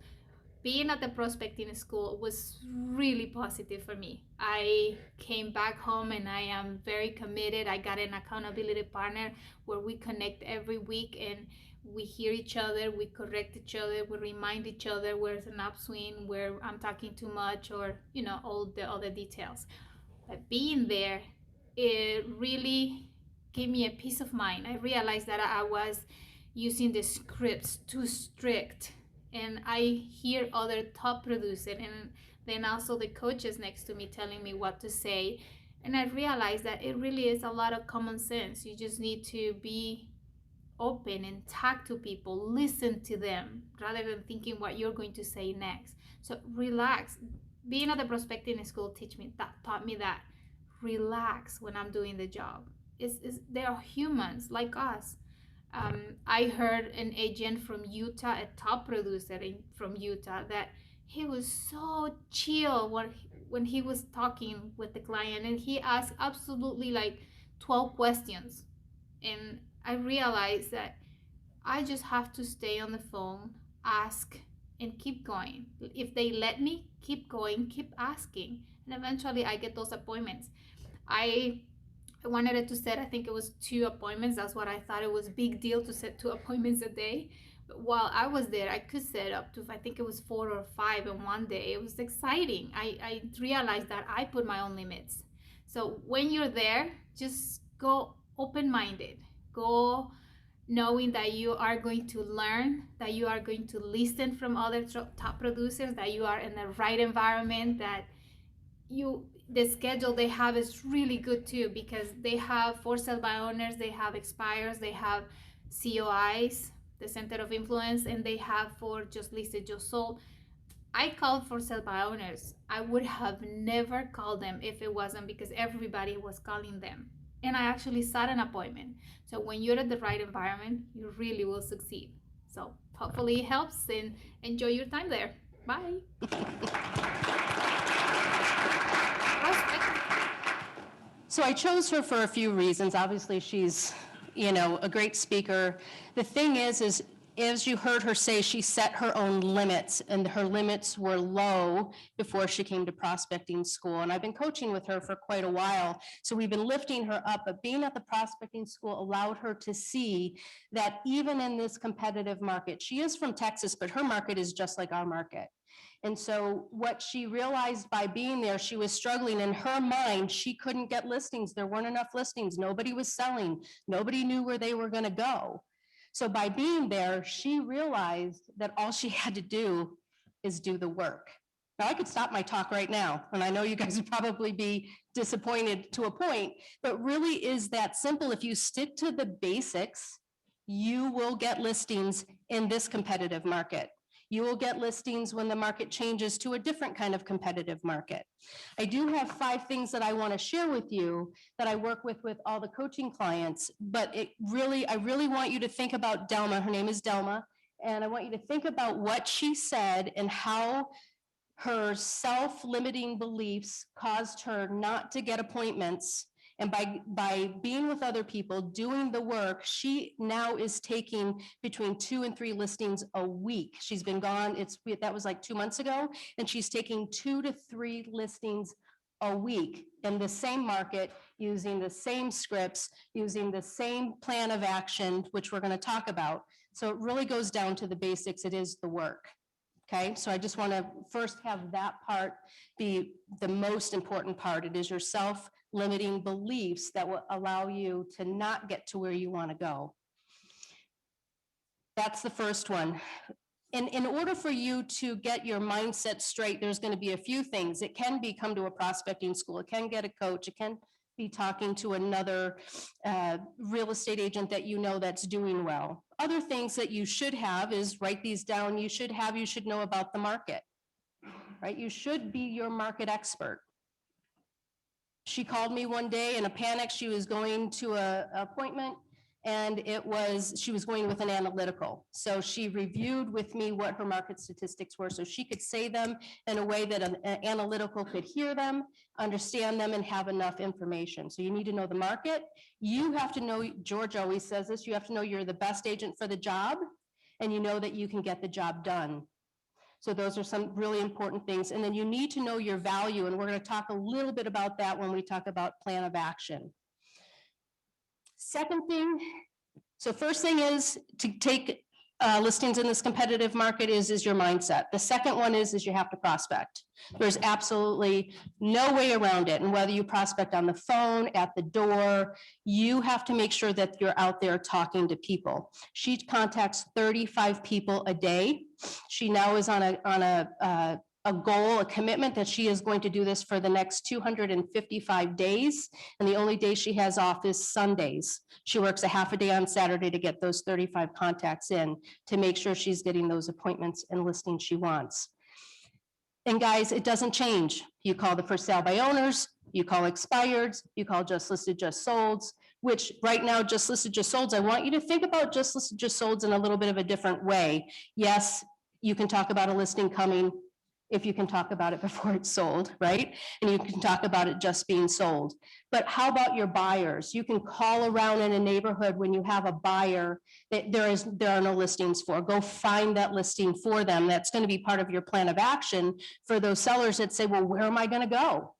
Being at the prospecting school was really positive for me. I came back home and I am very committed. I got an accountability partner where we connect every week and we hear each other, we correct each other, we remind each other where it's an upswing, where I'm talking too much, or all the other details. But being there, it really gave me a peace of mind. I realized that I was using the scripts too strict, and I hear other top producers and then also the coaches next to me telling me what to say, and I realized that it really is a lot of common sense. You just need to be open and talk to people, listen to them rather than thinking what you're going to say next. So relax. Being at the prospecting school taught me that relax when I'm doing the job. They are humans like us. I heard an agent from Utah, a top producer from Utah, that he was so chill when he was talking with the client, and he asked absolutely like 12 questions. And I realized that I just have to stay on the phone, ask, and keep going. If they let me, keep going, keep asking, and eventually I get those appointments. I wanted it to set, I think it was 2 appointments. That's what I thought. It was a big deal to set 2 appointments a day. But while I was there, I could set up to, I think it was 4 or 5 in one day. It was exciting. I realized that I put my own limits. So when you're there, just go open-minded. Go knowing that you are going to learn, that you are going to listen from other top producers, that you are in the right environment, that the schedule they have is really good too, because they have for sale by owners, they have expires, they have COIs, the center of influence, and they have for just listed, just sold. I called for sale by owners. I would have never called them if it wasn't because everybody was calling them. And I actually set an appointment. So when you're at the right environment, you really will succeed. So hopefully it helps, and enjoy your time there. Bye. So I chose her for a few reasons. Obviously, she's, a great speaker. The thing is as you heard her say, she set her own limits, and her limits were low before she came to prospecting school. And I've been coaching with her for quite a while, so we've been lifting her up. But being at the prospecting school allowed her to see that even in this competitive market, she is from Texas, but her market is just like our market. And so what she realized by being there, she was struggling in her mind. She couldn't get listings. There weren't enough listings. Nobody was selling. Nobody knew where they were going to go. So by being there, she realized that all she had to do is do the work. Now, I could stop my talk right now, and I know you guys would probably be disappointed to a point, but really is that simple. If you stick to the basics, you will get listings in this competitive market. You will get listings when the market changes to a different kind of competitive market. I do have 5 things that I want to share with you that I work with all the coaching clients, but I really want you to think about Delma. Her name is Delma, and I want you to think about what she said and how her self-limiting beliefs caused her not to get appointments. And by being with other people, doing the work, she now is taking between 2 and 3 listings a week. She's been gone, that was like 2 months ago, and she's taking 2 to 3 listings a week in the same market, using the same scripts, using the same plan of action, which we're going to talk about. So it really goes down to the basics. It is the work. Okay, so I just want to first have that part be the most important part. It is your self-limiting beliefs that will allow you to not get to where you want to go. That's the first one. And in order for you to get your mindset straight, there's going to be a few things. It can be come to a prospecting school. It can get a coach. It can be talking to another real estate agent that you know that's doing well. Other things that you should have is write these down. You should know about the market, right? You should be your market expert. She called me one day in a panic. She was going to an appointment and she was going with an analytical. So she reviewed with me what her market statistics were so she could say them in a way that an analytical could hear them, understand them, and have enough information. So you need to know the market. You have to know, George always says this, you have to know you're the best agent for the job, and you know that you can get the job done. So those are some really important things. And then you need to know your value, and we're going to talk a little bit about that when we talk about plan of action. Second thing, so first thing is to take listings in this competitive market is your mindset. The second one is you have to prospect. There's absolutely no way around it. And whether you prospect on the phone, at the door, you have to make sure that you're out there talking to people. She contacts 35 people a day. She now is on a goal, a commitment that she is going to do this for the next 255 days. And the only day she has off is Sundays. She works a half a day on Saturday to get those 35 contacts in to make sure she's getting those appointments and listings she wants. And guys, it doesn't change. You call the for sale by owners, you call expireds, you call just listed, just solds, which right now, just listed, just solds, I want you to think about just listed, just solds in a little bit of a different way. Yes, you can talk about a listing coming if you can talk about it before it's sold, right? And you can talk about it just being sold. But how about your buyers? You can call around in a neighborhood when you have a buyer that there are no listings for. Go find that listing for them. That's going to be part of your plan of action for those sellers that say, well, where am I going to go?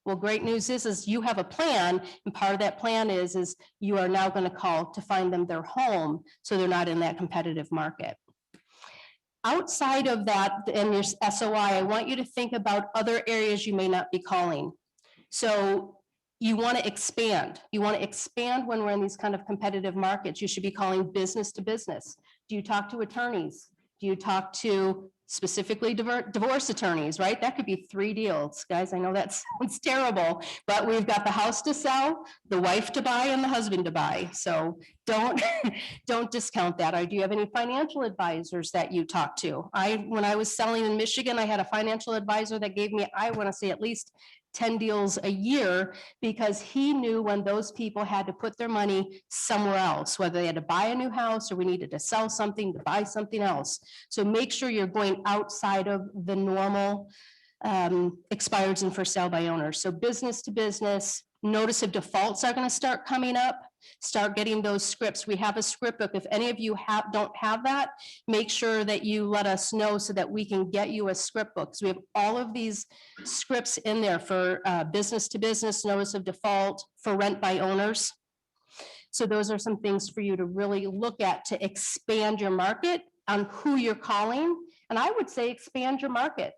Well, great news is you have a plan, and part of that plan is you are now going to call to find them their home so they're not in that competitive market. Outside of that, and your SOI, I want you to think about other areas you may not be calling. So you want to expand. You want to expand when we're in these kind of competitive markets. You should be calling business to business. Do you talk to attorneys? Do you talk to specifically divorce attorneys, right? That could be 3 deals. Guys, I know that sounds terrible, but we've got the house to sell, the wife to buy, and the husband to buy. So don't discount that. Or do you have any financial advisors that you talk to? When I was selling in Michigan, I had a financial advisor that gave me, I want to say, at least 10 deals a year, because he knew when those people had to put their money somewhere else, whether they had to buy a new house or we needed to sell something to buy something else. So make sure you're going outside of the normal expireds and for sale by owners. So business to business. Notice of defaults are going to start coming up. Start getting those scripts. We have a script book. If any of you don't have that, make sure that you let us know so that we can get you a script book. So we have all of these scripts in there for business to business, notice of default, for rent by owners. So those are some things for you to really look at to expand your market on who you're calling. And I would say expand your market.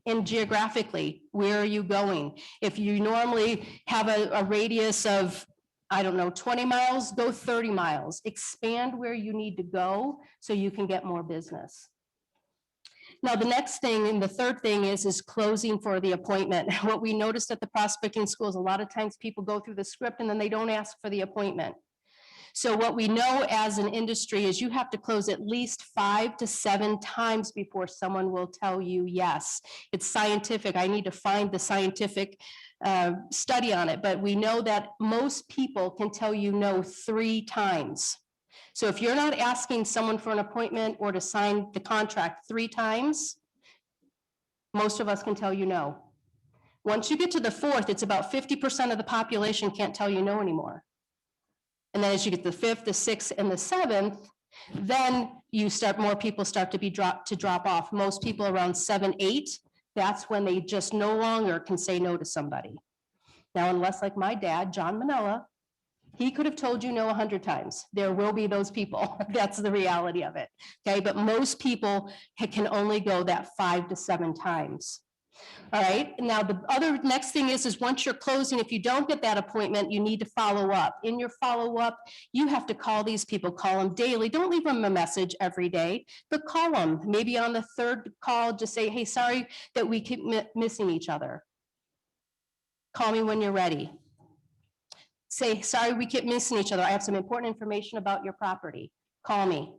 And geographically, where are you going? If you normally have a radius of, I don't know, 20 miles, go 30 miles. Expand where you need to go so you can get more business. Now, the next thing and the third thing is closing for the appointment. What we noticed at the prospecting schools, a lot of times people go through the script and then they don't ask for the appointment. So what we know as an industry is you have to close at least 5 to 7 times before someone will tell you yes. It's scientific. I need to find the scientific study on it, but we know that most people can tell you no 3 times. So if you're not asking someone for an appointment or to sign the contract 3 times, most of us can tell you no. Once you get to the 4th, it's about 50% of the population can't tell you no anymore. And then as you get the 5th, the 6th, and the 7th, then more people start to drop off. Most people around 7, 8, that's when they just no longer can say no to somebody. Now, unless like my dad, John Manella, he could have told you no 100 times. There will be those people. That's the reality of it. Okay, but most people can only go that 5 to 7 times. All right, now the other next thing is once you're closing, if you don't get that appointment, you need to follow up. In your follow-up, you have to call these people, call them daily. Don't leave them a message every day, but call them. Maybe on the 3rd call, just say, hey, sorry that we keep missing each other. Call me when you're ready. Say, sorry, we keep missing each other. I have some important information about your property. Call me.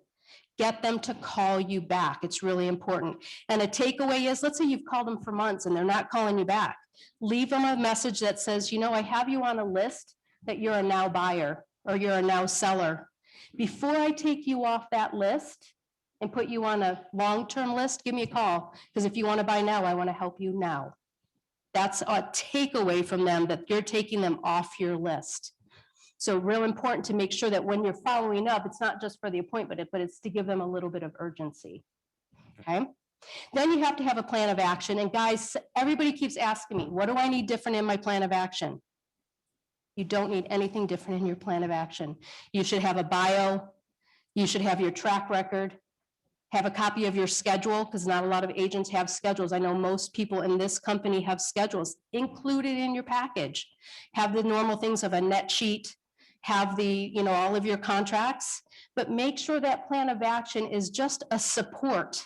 Get them to call you back. It's really important. And a takeaway is, let's say you've called them for months and they're not calling you back. Leave them a message that says, you know, I have you on a list that you're a now buyer or you're a now seller. Before I take you off that list and put you on a long-term list, give me a call. Because if you want to buy now, I want to help you now. That's a takeaway from them, that you're taking them off your list. So real important to make sure that when you're following up, it's not just for the appointment, but it's to give them a little bit of urgency. Okay. Then you have to have a plan of action. And guys, everybody keeps asking me, what do I need different in my plan of action? You don't need anything different in your plan of action. You should have a bio. You should have your track record. Have a copy of your schedule, because not a lot of agents have schedules. I know most people in this company have schedules included in your package. Have the normal things of a net sheet, have the, you know, all of your contracts, but make sure that plan of action is just a support.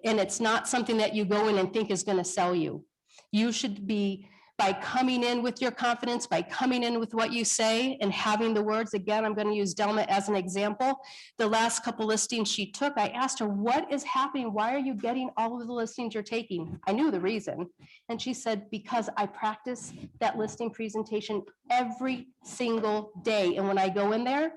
And it's not something that you go in and think is going to sell you. You should be, by coming in with your confidence, by coming in with what you say and having the words. Again, I'm going to use Delma as an example. The last couple listings she took, I asked her, what is happening? Why are you getting all of the listings you're taking? I knew the reason. And she said, because I practice that listing presentation every single day. And when I go in there,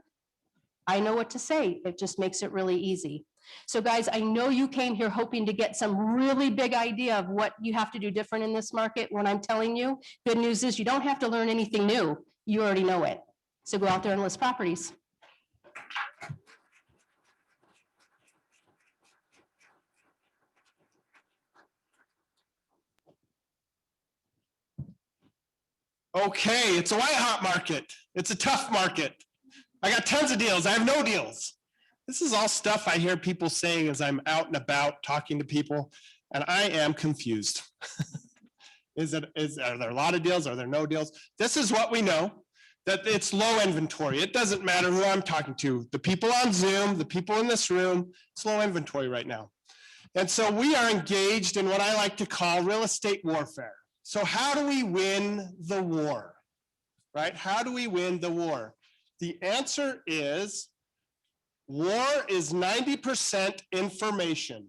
I know what to say. It just makes it really easy. So guys, I know you came here hoping to get some really big idea of what you have to do different in this market. When I'm telling you, good news is you don't have to learn anything new. You already know it. So go out there and list properties. Okay, it's a white hot market. It's a tough market. I got tons of deals. I have no deals. This is all stuff I hear people saying as I'm out and about talking to people, and I am confused. Are there a lot of deals? Are there no deals? This is what we know, that it's low inventory. It doesn't matter who I'm talking to. The people on Zoom, the people in this room, it's low inventory right now. And so we are engaged in what I like to call real estate warfare. So how do we win the war, right? How do we win the war? The answer is war is 90% information.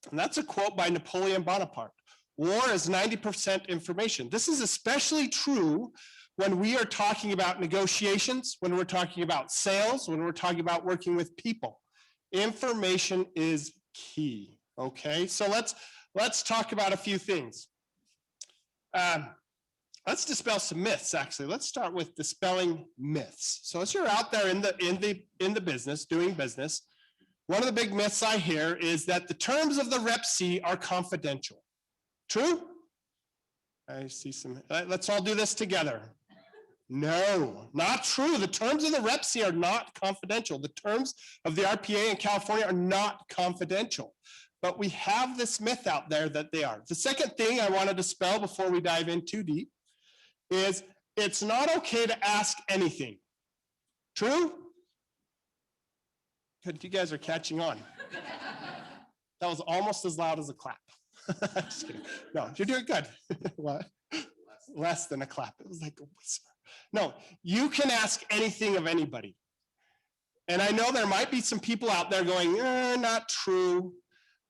And that's a quote by Napoleon Bonaparte. War is 90% information. This is especially true when we are talking about negotiations, when we're talking about sales, when we're talking about working with people. Information is key, okay? So let's talk about a few things. Let's dispel some myths, actually. Let's start with dispelling myths. So as you're out there in the business, doing business, one of the big myths I hear is that the terms of the Rep C are confidential. True? I see some, let's all do this together. No, not true. The terms of the Rep C are not confidential. The terms of the RPA in California are not confidential. But we have this myth out there that they are. The second thing I want to dispel before we dive in too deep is it's not okay to ask anything. True? Good, you guys are catching on. That was almost as loud as a clap. Just kidding. No, you're doing good. What? Less than a clap. It was like a whisper. No, you can ask anything of anybody. And I know there might be some people out there going, not true.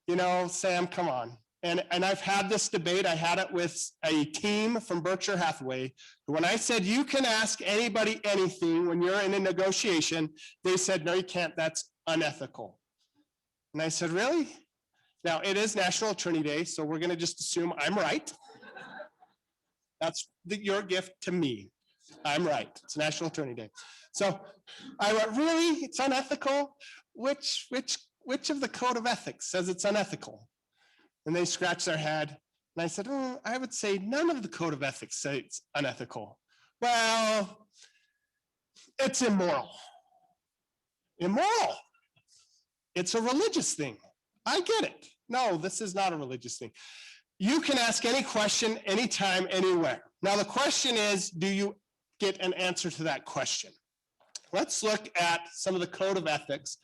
You know, Sam, come on. And I've had this debate. I had it with a team from Berkshire Hathaway. When I said, you can ask anybody anything when you're in a negotiation, they said, no, you can't. That's unethical. And I said, really? Now, it is National Attorney Day, so we're going to just assume I'm right. That's your gift to me. I'm right. It's National Attorney Day. So I went, really? It's unethical? Which of the code of ethics says it's unethical? And they scratched their head. And I said, I would say none of the code of ethics say it's unethical. Well, it's immoral. Immoral. It's a religious thing. I get it. No, this is not a religious thing. You can ask any question, anytime, anywhere. Now, the question is, do you get an answer to that question? Let's look at some of the code of ethics.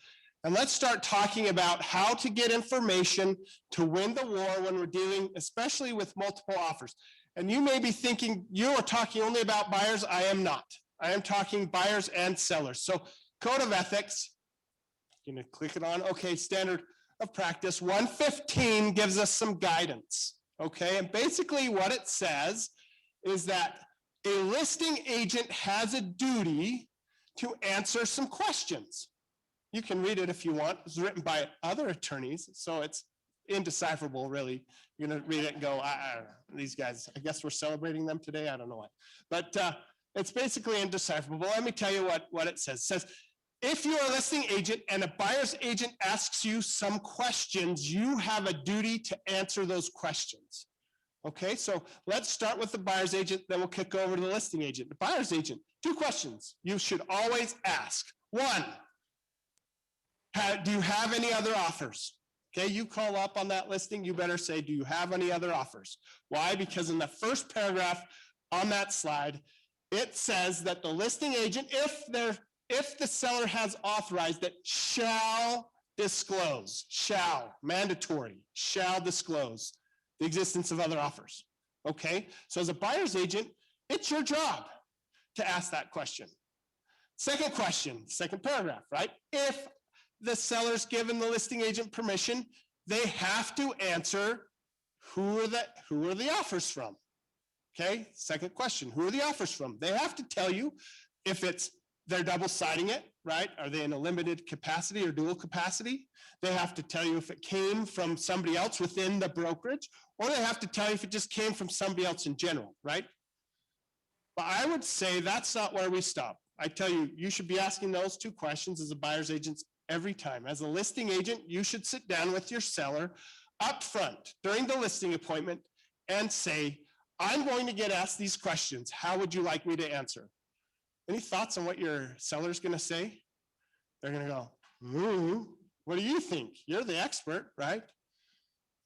And let's start talking about how to get information to win the war when we're dealing, especially with multiple offers. And you may be thinking, you are talking only about buyers. I am not. I am talking buyers and sellers. So code of ethics, going to click it on. Okay, standard of practice 115 gives us some guidance. Okay, and basically what it says is that a listing agent has a duty to answer some questions. You can read it if you want. It's written by other attorneys, so it's indecipherable, really. You're going to read it and go, I don't know, these guys, I guess we're celebrating them today. I don't know why. But it's basically indecipherable. Let me tell you what it says. It says, if you're a listing agent and a buyer's agent asks you some questions, you have a duty to answer those questions. Okay, so let's start with the buyer's agent, then we'll kick over to the listing agent. The buyer's agent, 2 questions you should always ask. 1, do you have any other offers? Okay, you call up on that listing, you better say, do you have any other offers? Why? Because in the first paragraph on that slide, it says that the listing agent, if the seller has authorized it, shall disclose, mandatory, shall disclose the existence of other offers. Okay, so as a buyer's agent, it's your job to ask that question. Second question, second paragraph, right? If the seller's given the listing agent permission, they have to answer who are the offers from. Okay, second question, who are the offers from? They have to tell you if they're double siding it, right? Are they in a limited capacity or dual capacity? They have to tell you if it came from somebody else within the brokerage, or they have to tell you if it just came from somebody else in general, right? But I would say that's not where we stop. I tell you, you should be asking those 2 questions as a buyer's agent every time. As a listing agent, you should sit down with your seller up front during the listing appointment and say, I'm going to get asked these questions. How would you like me to answer? Any thoughts on what your seller's going to say? They're going to go, what do you think? You're the expert, right?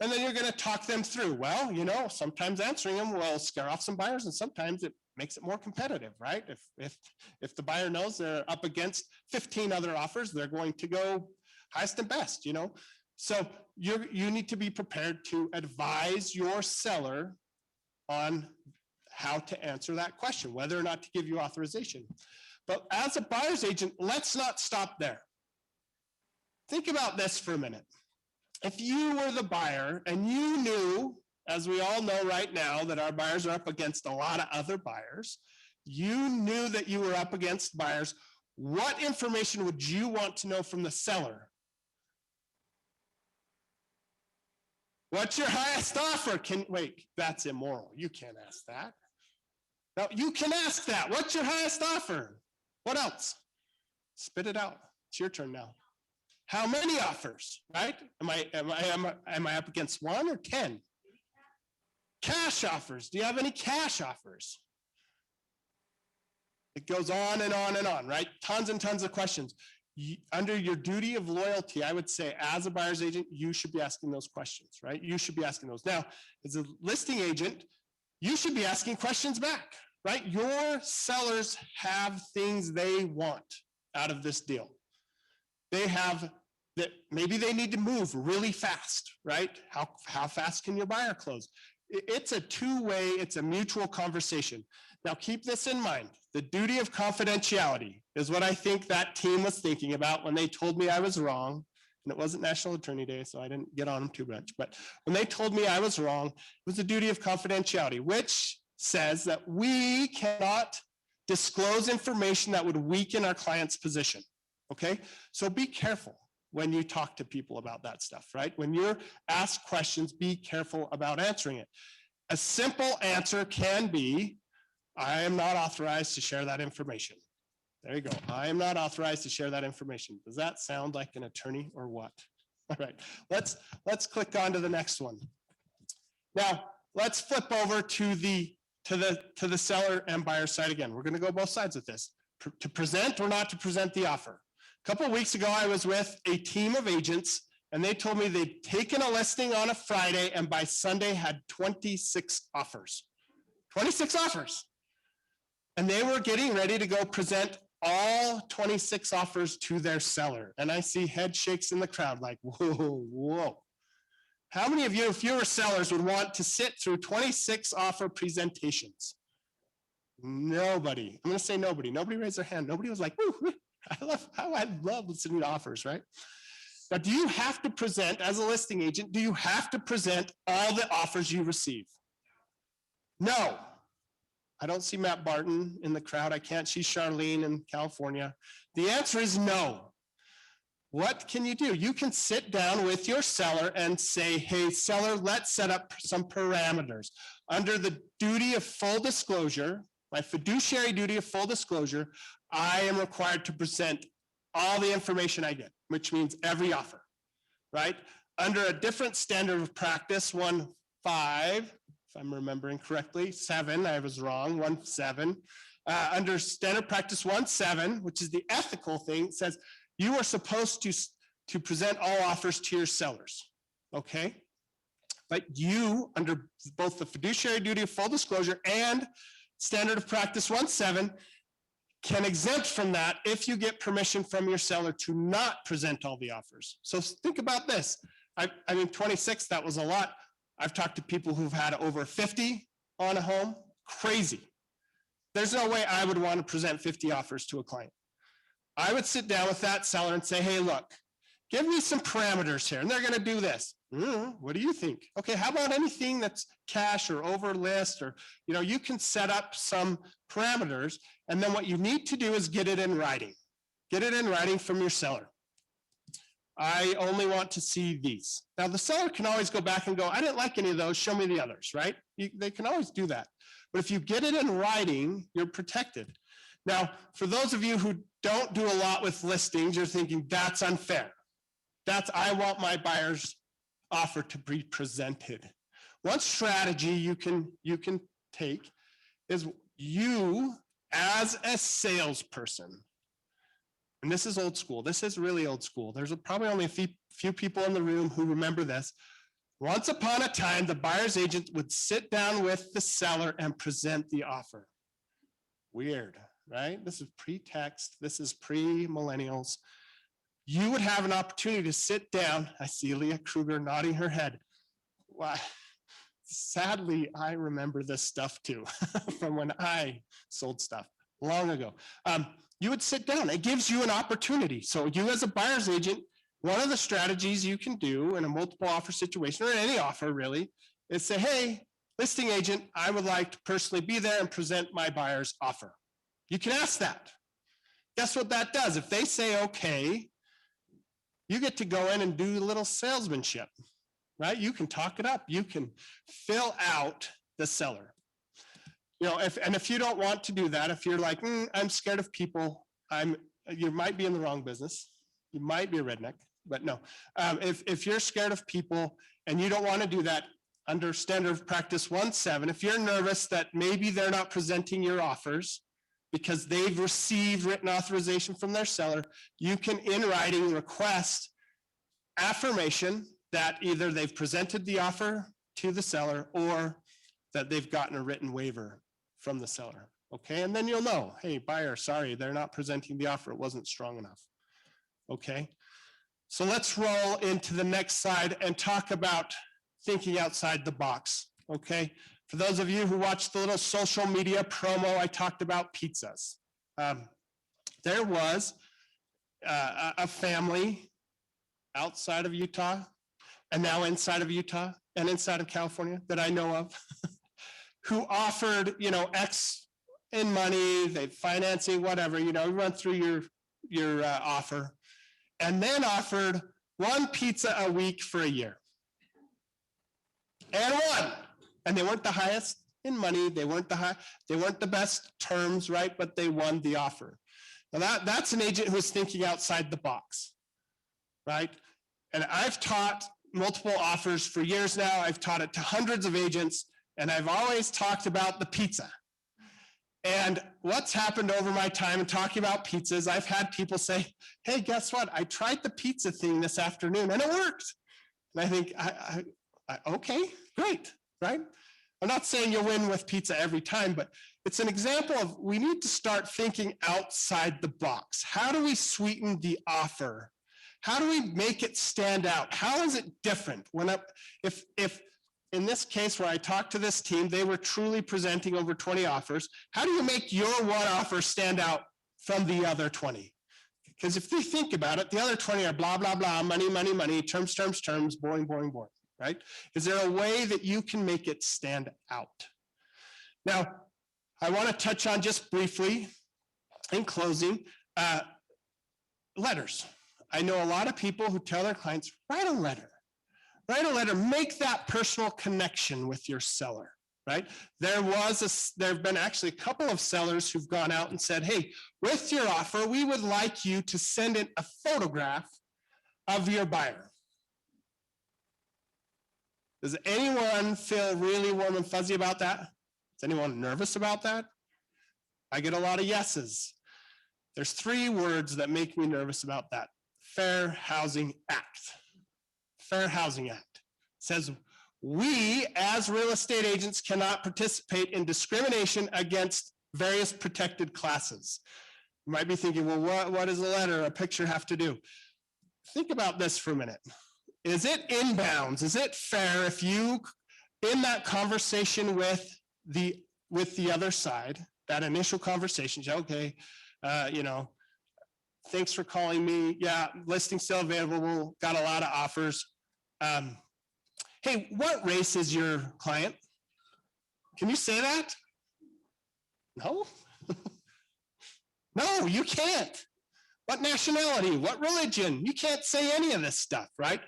And then you're going to talk them through. Well, you know, sometimes answering them will scare off some buyers, and sometimes it makes it more competitive, right? If the buyer knows they're up against 15 other offers, they're going to go highest and best, you know? So you need to be prepared to advise your seller on how to answer that question, whether or not to give you authorization. But as a buyer's agent, let's not stop there. Think about this for a minute. If you were the buyer and you knew, as we all know right now, that our buyers are up against a lot of other buyers, you knew that you were up against buyers, what information would you want to know from the seller? What's your highest offer? Wait, that's immoral. You can't ask that. No, you can ask that. What's your highest offer? What else? Spit it out. It's your turn now. How many offers, right? Am I up against 1 or 10? Cash offers. Do you have any cash offers? It goes on and on and on, right? Tons and tons of questions. Under your duty of loyalty, I would say as a buyer's agent, you should be asking those questions, right? You should be asking those. Now, as a listing agent, you should be asking questions back, right? Your sellers have things they want out of this deal. They have that maybe they need to move really fast, right? How fast can your buyer close? It's a two-way, it's a mutual conversation. Now keep this in mind. The duty of confidentiality is what I think that team was thinking about when they told me I was wrong. And it wasn't National Attorney Day, so I didn't get on them too much. But when they told me I was wrong, it was the duty of confidentiality, which says that we cannot disclose information that would weaken our client's position. Okay, so be careful when you talk to people about that stuff, right? When you're asked questions, be careful about answering it. A simple answer can be, I am not authorized to share that information. There you go. I am not authorized to share that information. Does that sound like an attorney or what? All right, let's click on to the next one. Now, let's flip over to the seller and buyer side again. We're going to go both sides with this. To present or not to present the offer. A couple of weeks ago, I was with a team of agents, and they told me they'd taken a listing on a Friday and by Sunday had 26 offers. 26 offers. And they were getting ready to go present all 26 offers to their seller. And I see head shakes in the crowd like, whoa. How many of you, if you were sellers, would want to sit through 26 offer presentations? Nobody. I'm going to say nobody. Nobody raised their hand. Nobody was like, "Woo, I love listening to offers," right? Now, do you have to present, as a listing agent, do you have to present all the offers you receive? No. I don't see Matt Barton in the crowd. I can't see Charlene in California. The answer is no. What can you do? You can sit down with your seller and say, "Hey, seller, let's set up some parameters. Under the duty of full disclosure, my fiduciary duty of full disclosure, I am required to present all the information I get," which means every offer, right? Under a different standard of practice, 1.5, if I'm remembering correctly, 7, I was wrong, 1.7. Under standard practice 1.7, which is the ethical thing, it says you are supposed to present all offers to your sellers, okay? But you, under both the fiduciary duty of full disclosure and standard of practice 1.7, can exempt from that if you get permission from your seller to not present all the offers. So think about this. I mean, 26, that was a lot. I've talked to people who've had over 50 on a home. Crazy. There's no way I would want to present 50 offers to a client. I would sit down with that seller and say, "Hey, look, give me some parameters here." And they're going to do this. What do you think? Okay, how about anything that's cash or over list, or, you can set up some parameters. And then what you need to do is get it in writing. Get it in writing from your seller. I only want to see these. Now, the seller can always go back and go, "I didn't like any of those. Show me the others," right? They can always do that. But if you get it in writing, you're protected. Now, for those of you who don't do a lot with listings, you're thinking that's unfair. I want my buyer's offer to be presented. One strategy you can take is you, as a salesperson, and this is old school. This is really old school. There's probably only a few people in the room who remember this. Once upon a time, the buyer's agent would sit down with the seller and present the offer. Weird, right? This is pre-text. This is pre-millennials. You would have an opportunity to sit down. I see Leah Kruger nodding her head. Why? Sadly, I remember this stuff too from when I sold stuff long ago. You would sit down. It gives you an opportunity. So you, as a buyer's agent, one of the strategies you can do in a multiple offer situation, or in any offer really, is say, "Hey, listing agent, I would like to personally be there and present my buyer's offer." You can ask that. Guess what that does? If they say okay, you get to go in and do a little salesmanship, right? You can talk it up. You can fill out the seller. If you don't want to do that, if you're like, "I'm scared of people," you might be in the wrong business. You might be a redneck, but no. If you're scared of people and you don't want to do that, under standard of practice 1.7, if you're nervous that maybe they're not presenting your offers because they've received written authorization from their seller, you can, in writing, request affirmation that either they've presented the offer to the seller or that they've gotten a written waiver from the seller. Okay, and then you'll know, "Hey, buyer, sorry, they're not presenting the offer. It wasn't strong enough." Okay, so let's roll into the next slide and talk about thinking outside the box. Okay, for those of you who watched the little social media promo, I talked about pizzas. There was a family outside of Utah and now inside of Utah and inside of California that I know of who offered, X in money, they financing, whatever, run through your offer, and then offered 1 pizza a week for a year. And won. And they weren't the highest in money. They weren't the best terms, right? But they won the offer. Now that's an agent who's thinking outside the box, right? And I've taught multiple offers for years now. I've taught it to hundreds of agents, and I've always talked about the pizza. And what's happened over my time in talking about pizzas, I've had people say, "Hey, guess what? I tried the pizza thing this afternoon and it worked." And I think, okay, great, right? I'm not saying you'll win with pizza every time, but it's an example of we need to start thinking outside the box. How do we sweeten the offer? How do we make it stand out? How is it different? If in this case where I talked to this team, they were truly presenting over 20 offers. How do you make your one offer stand out from the other 20? Because if you think about it, the other 20 are blah, blah, blah, money, money, money, terms, terms, terms, boring, boring, boring, right? Is there a way that you can make it stand out? Now, I want to touch on just briefly in closing, letters. I know a lot of people who tell their clients, write a letter, make that personal connection with your seller, right? There have been actually a couple of sellers who've gone out and said, hey, with your offer, we would like you to send in a photograph of your buyer. Does anyone feel really warm and fuzzy about that? Is anyone nervous about that? I get a lot of yeses. There's 3 words that make me nervous about that. Fair Housing Act. Fair Housing Act says we as real estate agents cannot participate in discrimination against various protected classes. You might be thinking, well, what does a letter, a picture have to do? Think about this for a minute. Is it inbounds? Is it fair if you, in that conversation with the other side, that initial conversation, okay, thanks for calling me. Yeah, listing still available. Got a lot of offers. Hey, what race is your client? Can you say that? No? No, you can't. What nationality? What religion? You can't say any of this stuff, right?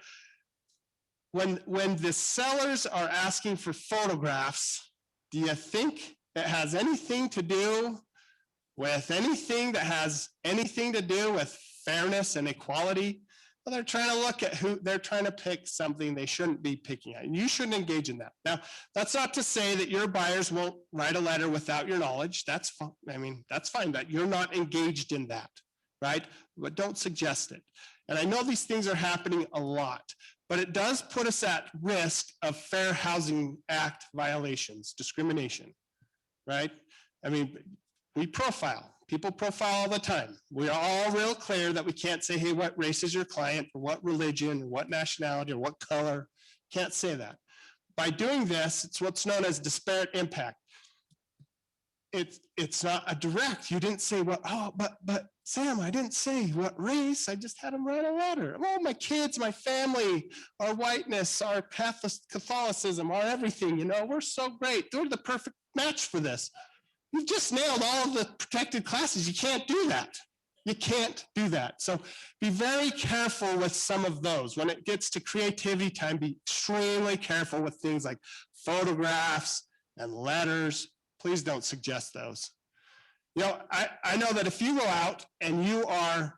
When the sellers are asking for photographs, do you think it has anything to do with anything that has anything to do with fairness and equality? Well, they're trying to look at who they're trying to pick something they shouldn't be picking at. And you shouldn't engage in that. Now, that's not to say that your buyers won't write a letter without your knowledge. That's fine. I mean, that's fine that you're not engaged in that, right? But don't suggest it. And I know these things are happening a lot, but it does put us at risk of Fair Housing Act violations, discrimination, right? I mean, we profile. People profile all the time. We are all real clear that we can't say, hey, what race is your client, or what religion, or what nationality, or what color. Can't say that. By doing this, it's what's known as disparate impact. It's not a direct. You didn't say, well, oh, but Sam, I didn't say what race. I just had him write a letter. Oh, my kids, my family, our whiteness, our Catholicism, our everything. We're so great. They're the perfect match for this. You've just nailed all of the protected classes. You can't do that. You can't do that. So be very careful with some of those. When it gets to creativity time, be extremely careful with things like photographs and letters. Please don't suggest those. I know that if you go out and you are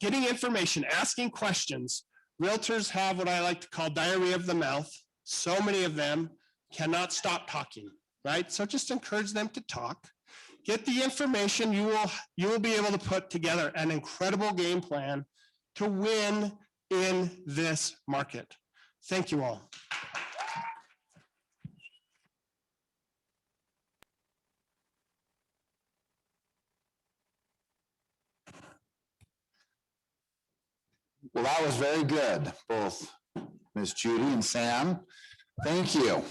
getting information, asking questions, realtors have what I like to call diarrhea of the mouth. So many of them cannot stop talking, right? So just encourage them to talk. Get the information. You will be able to put together an incredible game plan to win in this market. Thank you all. Well, that was very good, both Ms. Judy and Sam. Thank you.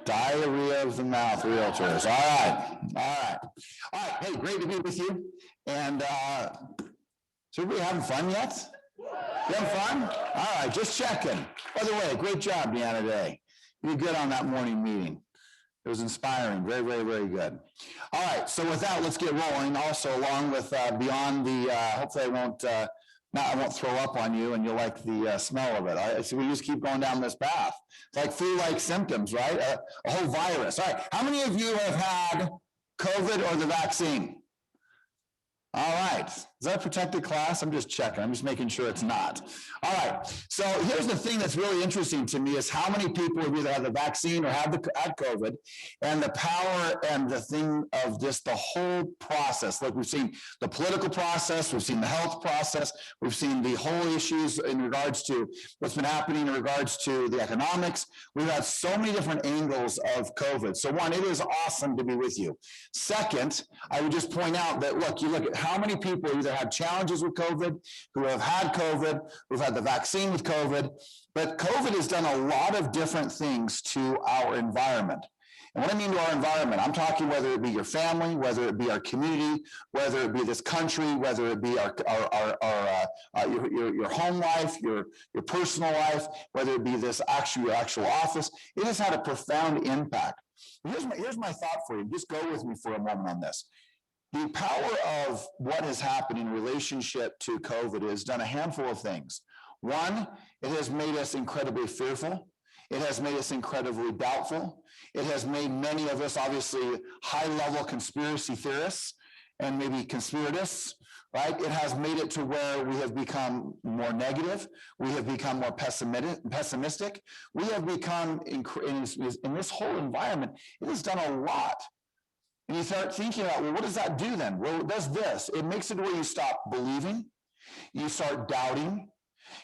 Diarrhea of the mouth realtors. All right. Hey, great to be with you. And so everybody having fun yet? You having fun? All right, just checking. By the way, great job, Deanna, today. You did good on that morning meeting. It was inspiring. Very, very, very good. All right. So with that, let's get rolling. Also, along with beyond the, hopefully I won't throw up on you and you'll like the smell of it. All right. So we just keep going down this path. It's like flu-like symptoms, right? A whole virus. All right. How many of you have had COVID or the vaccine? All right. Is that a protected class? I'm just checking. I'm just making sure it's not. All right. So here's the thing that's really interesting to me is how many people have either had the vaccine or had COVID, and the power and the thing of just the whole process. Look, we've seen the political process. We've seen the health process. We've seen the whole issues in regards to what's been happening in regards to the economics. We've had so many different angles of COVID. So one, it is awesome to be with you. Second, I would just point out that, look, you look at how many people people either had challenges with COVID, who have had COVID, who've had the vaccine with COVID, but COVID has done a lot of different things to our environment. And what I mean to our environment, I'm talking whether it be your family, whether it be our community, whether it be this country, whether it be your home life, your personal life, whether it be this your actual office. It has had a profound impact. Here's my thought for you. Just go with me for a moment on this. The power of what has happened in relationship to COVID has done a handful of things. One, it has made us incredibly fearful. It has made us incredibly doubtful. It has made many of us obviously high-level conspiracy theorists and maybe conspiratists, right? It has made it to where we have become more negative. We have become more pessimistic. We have become, in this whole environment, it has done a lot. And you start thinking about, well, what does that do then? Well, it does this. It makes it where you stop believing. You start doubting.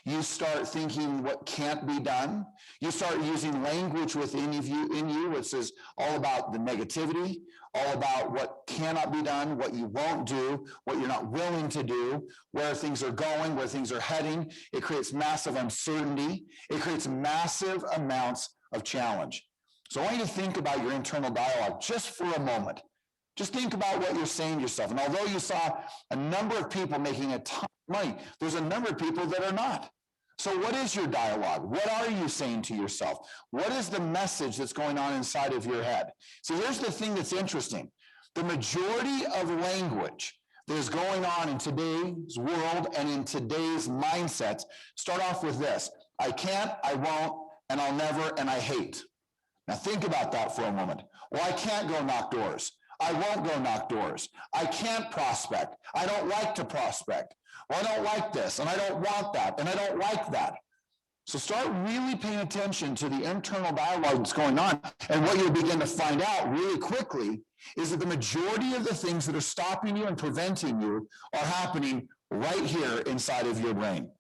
You start thinking what can't be done. You start using language within you, which is all about the negativity, all about what cannot be done, what you won't do, what you're not willing to do, where things are going, where things are heading. It creates massive uncertainty. It creates massive amounts of challenge. So I want you to think about your internal dialogue just for a moment. Just think about what you're saying to yourself. And although you saw a number of people making a ton of money, there's a number of people that are not. So what is your dialogue? What are you saying to yourself? What is the message that's going on inside of your head? So here's the thing that's interesting. The majority of language that is going on in today's world and in today's mindsets start off with this: I can't, I won't, and I'll never, and I hate. Now think about that for a moment. Well, I can't go knock doors. I won't go knock doors. I can't prospect. I don't like to prospect. Well, I don't like this, and I don't want that, and I don't like that. So start really paying attention to the internal dialogue that's going on. And what you'll begin to find out really quickly is that the majority of the things that are stopping you and preventing you are happening right here inside of your brain.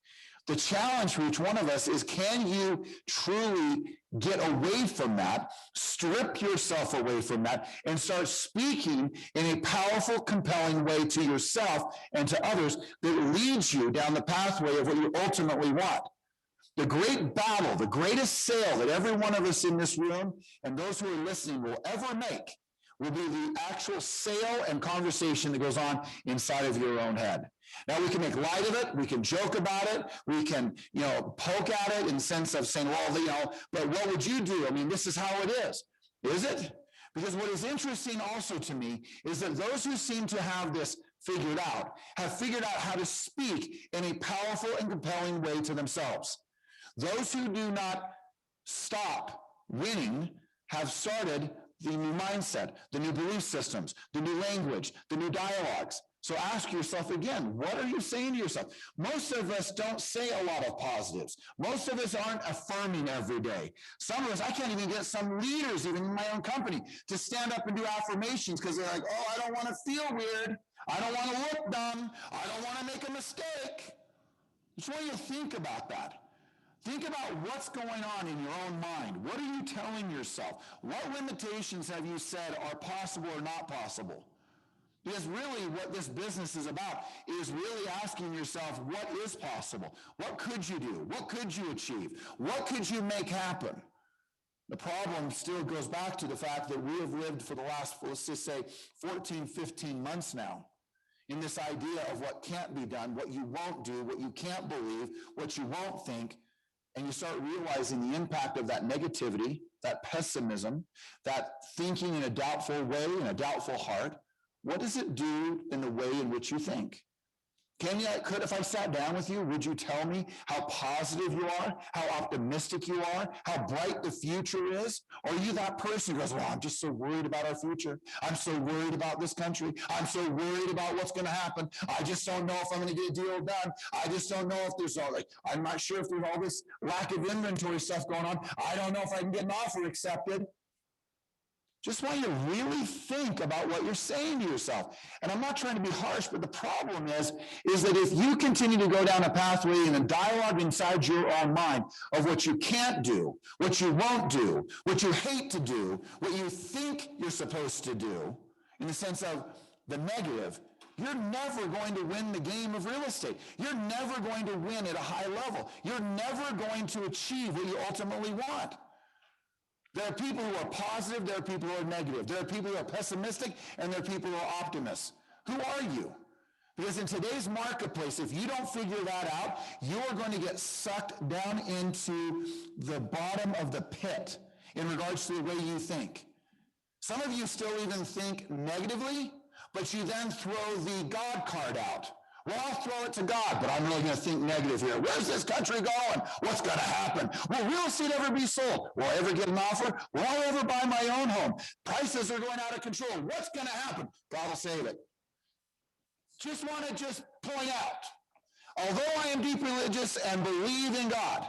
The challenge for each one of us is, can you truly get away from that, strip yourself away from that, and start speaking in a powerful, compelling way to yourself and to others that leads you down the pathway of what you ultimately want. The great battle, the greatest sale that every one of us in this room and those who are listening will ever make will be the actual sale and conversation that goes on inside of your own head. Now, we can make light of it. We can joke about it. We can, poke at it in the sense of saying, well, but what would you do? I mean, this is how it is. Is it? Because what is interesting also to me is that those who seem to have this figured out have figured out how to speak in a powerful and compelling way to themselves. Those who do not stop winning have started the new mindset, the new belief systems, the new language, the new dialogues. So ask yourself again, what are you saying to yourself? Most of us don't say a lot of positives. Most of us aren't affirming every day. Some of us, I can't even get some leaders, even in my own company, to stand up and do affirmations because they're like, oh, I don't want to feel weird. I don't want to look dumb. I don't want to make a mistake. Just want you to think about that. Think about what's going on in your own mind. What are you telling yourself? What limitations have you said are possible or not possible? Because really what this business is about is really asking yourself, what is possible? What could you do? What could you achieve? What could you make happen? The problem still goes back to the fact that we have lived for the last, let's just say, 14, 15 months now in this idea of what can't be done, what you won't do, what you can't believe, what you won't think. And you start realizing the impact of that negativity, that pessimism, that thinking in a doubtful way, in a doubtful heart. What does it do in the way in which you think? If I sat down with you, would you tell me how positive you are, how optimistic you are, how bright the future is? Or are you that person who goes, well, I'm just so worried about our future. I'm so worried about this country. I'm so worried about what's going to happen. I just don't know if I'm going to get a deal done. I just don't know if there's I'm not sure if there's all this lack of inventory stuff going on. I don't know if I can get an offer accepted. Just want you to really think about what you're saying to yourself. And I'm not trying to be harsh, but the problem is that if you continue to go down a pathway in a dialogue inside your own mind of what you can't do, what you won't do, what you hate to do, what you think you're supposed to do, in the sense of the negative, you're never going to win the game of real estate. You're never going to win at a high level. You're never going to achieve what you ultimately want. There are people who are positive, there are people who are negative. There are people who are pessimistic, and there are people who are optimists. Who are you? Because in today's marketplace, if you don't figure that out, you are going to get sucked down into the bottom of the pit in regards to the way you think. Some of you still even think negatively, but you then throw the God card out. Well, I'll throw it to God, but I'm really going to think negative here. Where's this country going? What's going to happen? Will real estate ever be sold? Will I ever get an offer? Will I ever buy my own home? Prices are going out of control. What's going to happen? God will save it. Just want to point out, although I am deeply religious and believe in God,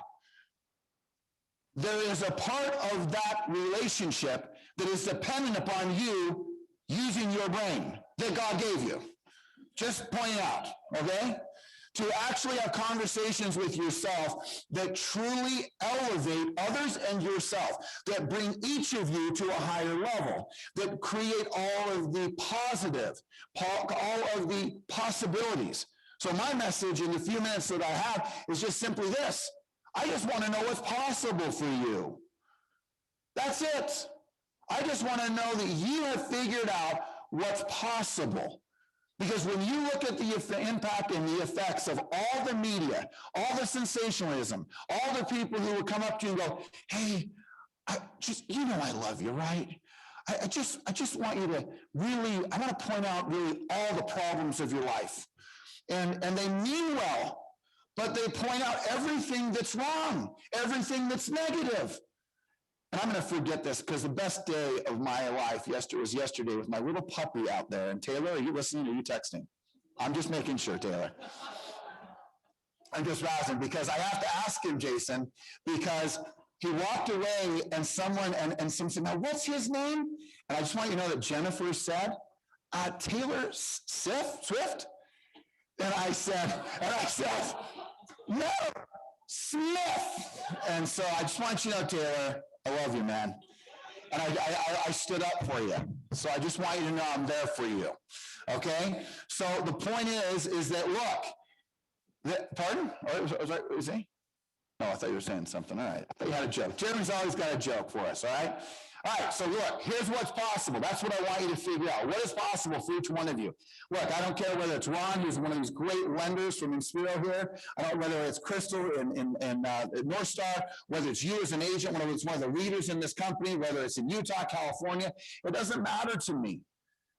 there is a part of that relationship that is dependent upon you using your brain that God gave you. Just pointing out, okay? To actually have conversations with yourself that truly elevate others and yourself, that bring each of you to a higher level, that create all of the positive, all of the possibilities. So my message in the few minutes that I have is just simply this. I just want to know what's possible for you. That's it. I just want to know that you have figured out what's possible. Because when you look at the impact and the effects of all the media, all the sensationalism, all the people who would come up to you and go, hey, I love you, right? I just want you to really, I want to point out really all the problems of your life. And they mean well, but they point out everything that's wrong, everything that's negative. And I'm going to forget this because the best day of my life was yesterday with my little puppy out there. And Taylor, are you listening or are you texting? I'm just making sure, Taylor. I'm just razzing because I have to ask him, Jason, because he walked away and someone said, now what's his name? And I just want you to know that Jennifer said, Taylor Swift? And I said, no, Smith. And so I just want you to know, Taylor, I love you, man. And I stood up for you. So I just want you to know I'm there for you. Okay? So the point is that, look, pardon? Was he? No, I thought you were saying something. All right. I thought you had a joke. Jeremy's always got a joke for us, all right? All right, so look, here's what's possible. That's what I want you to figure out. What is possible for each one of you? Look, I don't care whether it's Ron, who's one of these great lenders from Inspiro here. I don't know whether it's Crystal in North Star, whether it's you as an agent, whether it's one of the leaders in this company, whether it's in Utah, California. It doesn't matter to me.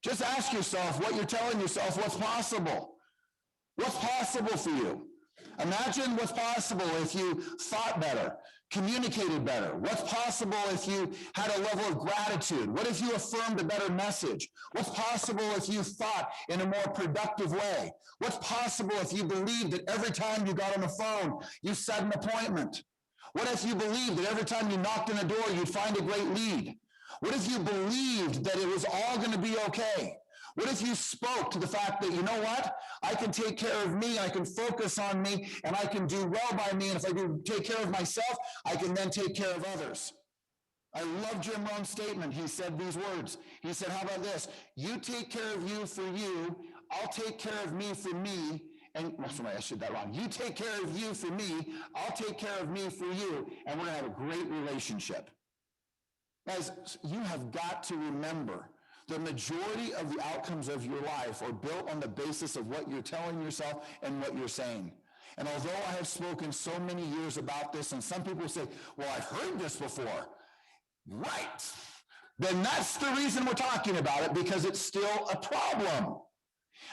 Just ask yourself what you're telling yourself, what's possible. What's possible for you? Imagine what's possible if you thought better, communicated better. What's possible if you had a level of gratitude? What if you affirmed a better message? What's possible if you thought in a more productive way? What's possible if you believed that every time you got on the phone, you set an appointment? What if you believed that every time you knocked on the door, you'd find a great lead? What if you believed that it was all going to be okay? What if you spoke to the fact that, you know what, I can take care of me, I can focus on me, and I can do well by me, and if I do take care of myself, I can then take care of others. I love Jim Rohn's statement. He said these words. He said, how about this? You take care of you for you, I'll take care of me for me, and, well, sorry, I said that wrong. You take care of you for me, I'll take care of me for you, and we're going to have a great relationship. Guys, you have got to remember, the majority of the outcomes of your life are built on the basis of what you're telling yourself and what you're saying. And although I have spoken so many years about this, and some people say, well, I've heard this before. Right. Then that's the reason we're talking about it, because it's still a problem.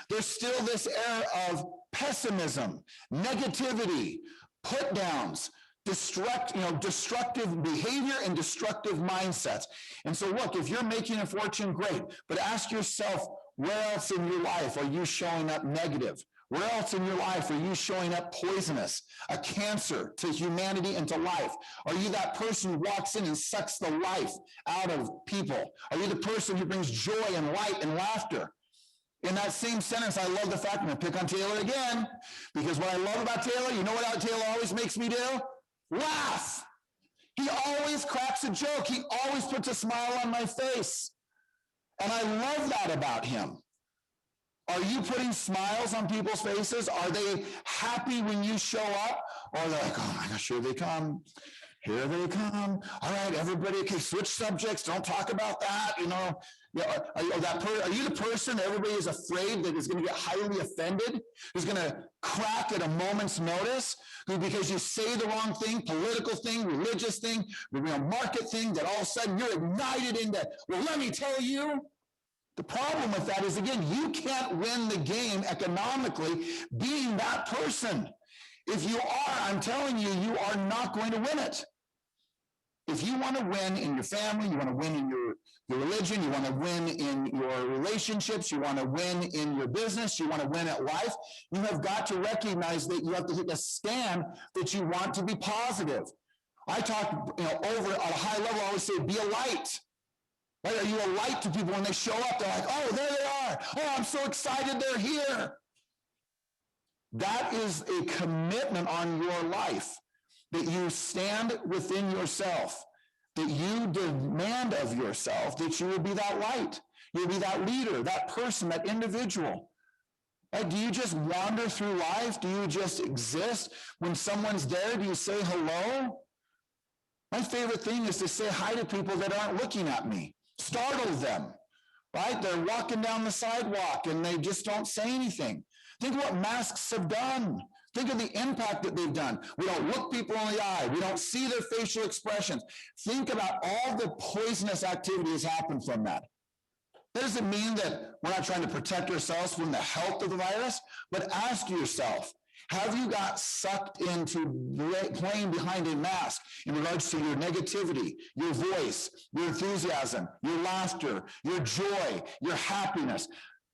There's still this air of pessimism, negativity, put downs, destructive behavior and destructive mindsets. And so look, if you're making a fortune, great, but ask yourself, where else in your life are you showing up negative? Where else in your life are you showing up poisonous, a cancer to humanity and to life? Are you that person who walks in and sucks the life out of people? Are you the person who brings joy and light and laughter? In that same sentence, I love the fact, I'm going to pick on Taylor again, because what I love about Taylor, you know what Taylor always makes me do? Laugh. He always cracks a joke. He always puts a smile on my face. And I love that about him. Are you putting smiles on people's faces? Are they happy when you show up? Or they're like, oh my gosh, here they come. Here they come. All right, everybody, okay, switch subjects. Don't talk about that. You know, are you the person that everybody is afraid that is going to get highly offended, who's going to crack at a moment's notice, who, because you say the wrong thing, political thing, religious thing, market thing, that all of a sudden you're ignited into, well, let me tell you. The problem with that is, again, you can't win the game economically being that person. If you are, I'm telling you, you are not going to win it. If you want to win in your family, you want to win in your religion, you want to win in your relationships, you want to win in your business, you want to win at life, you have got to recognize that you have to take a stand that you want to be positive. I talk, over at a high level, I always say, be a light. Right? Are you a light to people when they show up? They're like, oh, there they are. Oh, I'm so excited they're here. That is a commitment on your life, that you stand within yourself, that you demand of yourself that you will be that light. You'll be that leader, that person, that individual. Right? Do you just wander through life? Do you just exist? When someone's there, do you say hello? My favorite thing is to say hi to people that aren't looking at me. Startle them, right? They're walking down the sidewalk and they just don't say anything. Think of what masks have done. Think of the impact that they've done. We don't look people in the eye. We don't see their facial expressions. Think about all the poisonous activity that's happened from that. That doesn't mean that we're not trying to protect ourselves from the health of the virus, but ask yourself, have you got sucked into playing behind a mask in regards to your negativity, your voice, your enthusiasm, your laughter, your joy, your happiness?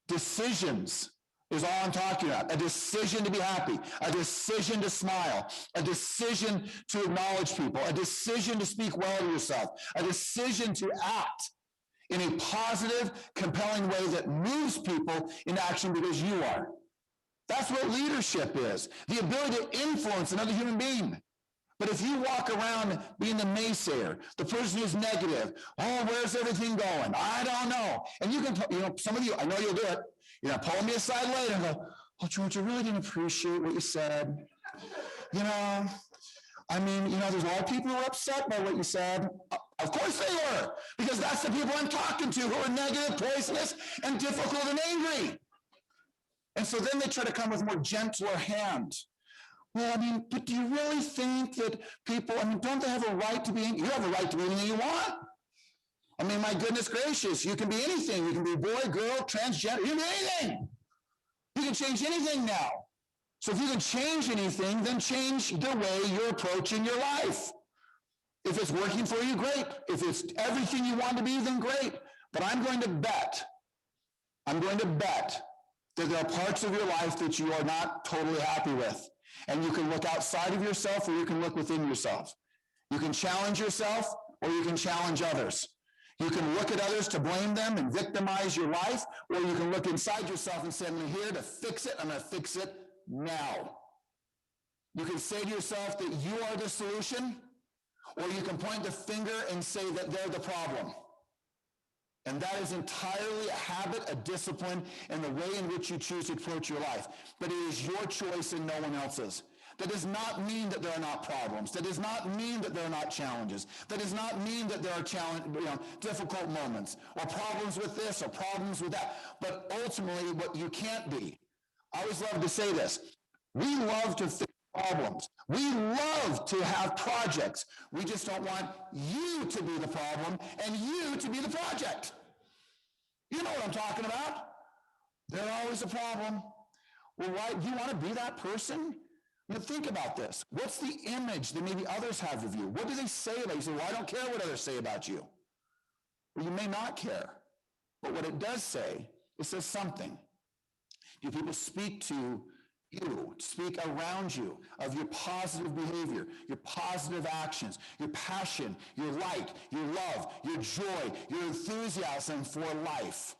Decisions is all I'm talking about. A decision to be happy, a decision to smile, a decision to acknowledge people, a decision to speak well to yourself, a decision to act in a positive, compelling way that moves people into action because you are. That's what leadership is, the ability to influence another human being. But if you walk around being the naysayer, the person who's negative, oh, where's everything going? I don't know. And you can, some of you, I know you'll do it. Pull me aside later and go, oh, George, I really didn't appreciate what you said. There's a lot of people who are upset by what you said. Of course they were, because that's the people I'm talking to who are negative, poisonous, and difficult and angry. And so then they try to come with more gentler hand. Well, but do you really think that people, don't they have a right to be angry? You have a right to be anything you want. My goodness gracious, you can be anything. You can be boy, girl, transgender, you can be anything. You can change anything now. So if you can change anything, then change the way you're approaching your life. If it's working for you, great. If it's everything you want to be, then great. But I'm going to bet that there are parts of your life that you are not totally happy with. And you can look outside of yourself or you can look within yourself. You can challenge yourself or you can challenge others. You can look at others to blame them and victimize your life, or you can look inside yourself and say, I'm here to fix it. I'm going to fix it now. You can say to yourself that you are the solution, or you can point the finger and say that they're the problem. And that is entirely a habit, a discipline, and the way in which you choose to approach your life. But it is your choice and no one else's. That does not mean that there are not problems. That does not mean that there are not challenges. That does not mean that there are difficult moments or problems with this or problems with that. But ultimately, what you can't be. I always love to say this. We love to fix problems. We love to have projects. We just don't want you to be the problem and you to be the project. You know what I'm talking about. They're always a problem. Well, why do you want to be that person? Think about this. What's the image that maybe others have of you? What do they say about you? You say, well, I don't care what others say about you. Well, you may not care. But what it does say, it says something. Do people speak to you, speak around you of your positive behavior, your positive actions, your passion, your light, your love, your joy, your enthusiasm for life?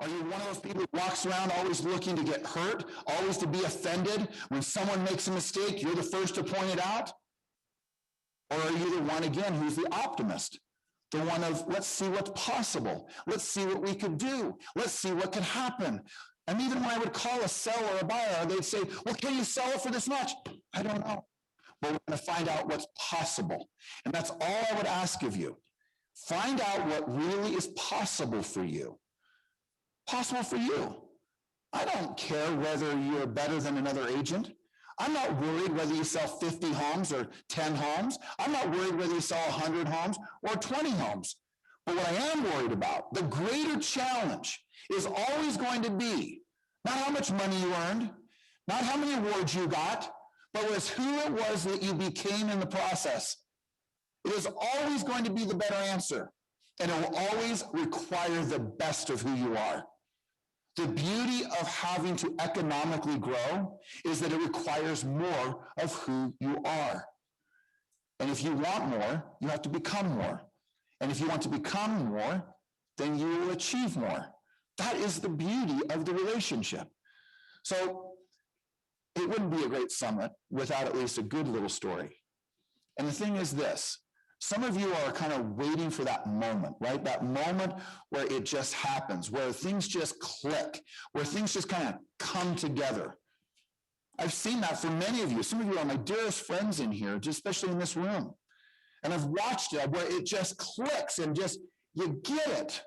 Are you one of those people who walks around always looking to get hurt, always to be offended? When someone makes a mistake, you're the first to point it out? Or are you the one, again, who's the optimist, The one of, let's see what's possible. Let's see what we could do. Let's see what could happen. And even when I would call a seller or a buyer, they'd say, well, can you sell it for this much? I don't know. But we're going to find out what's possible. And that's all I would ask of you. Find out what really is possible for you. Possible for you. I don't care whether you're better than another agent. I'm not worried whether you sell 50 homes or 10 homes. I'm not worried whether you sell 100 homes or 20 homes. But what I am worried about, the greater challenge is always going to be not how much money you earned, not how many awards you got, but was who it was that you became in the process. It is always going to be the better answer, and it will always require the best of who you are. The beauty of having to economically grow is that it requires more of who you are. And if you want more, you have to become more. And if you want to become more, then you will achieve more. That is the beauty of the relationship. So it wouldn't be a great summit without at least a good little story. And the thing is this, some of you are kind of waiting for that moment, right? That moment where it just happens, where things just click, where things just kind of come together. I've seen that for many of you. Some of you are my dearest friends in here, just especially in this room. And I've watched it where it just clicks and just, you get it.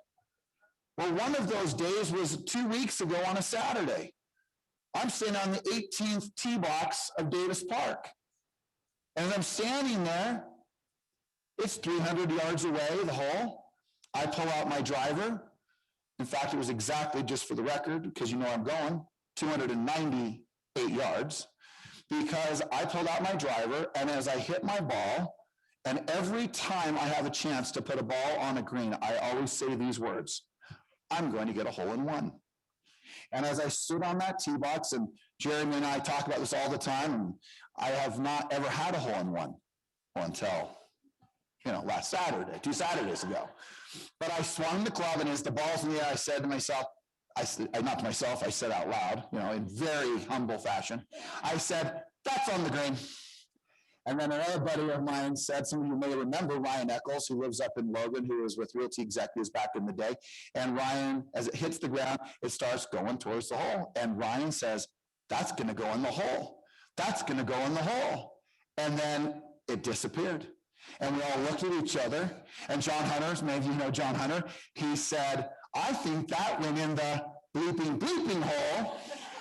Well, one of those days was 2 weeks ago on a Saturday. I'm sitting on the 18th tee box of Davis Park. And I'm standing there. It's 300 yards away, the hole. I pull out my driver. In fact, it was exactly, just for the record, because you know I'm going, 298 yards. Because I pulled out my driver, and as I hit my ball, and every time I have a chance to put a ball on a green, I always say these words, I'm going to get a hole in one. And as I stood on that tee box, and Jeremy and I talk about this all the time, and I have not ever had a hole in one until, last Saturday, 2 Saturdays ago. But I swung the club, and as the ball's in the air, I said to myself, I said out loud, in very humble fashion, I said, that's on the green. And then another buddy of mine said, some of you may remember Ryan Eccles, who lives up in Logan, who was with Realty Executives back in the day. And Ryan, as it hits the ground, it starts going towards the hole. And Ryan says, that's going to go in the hole. That's going to go in the hole. And then it disappeared. And we all looked at each other. And John Hunter, many of you know John Hunter, he said, I think that went in the bleeping hole.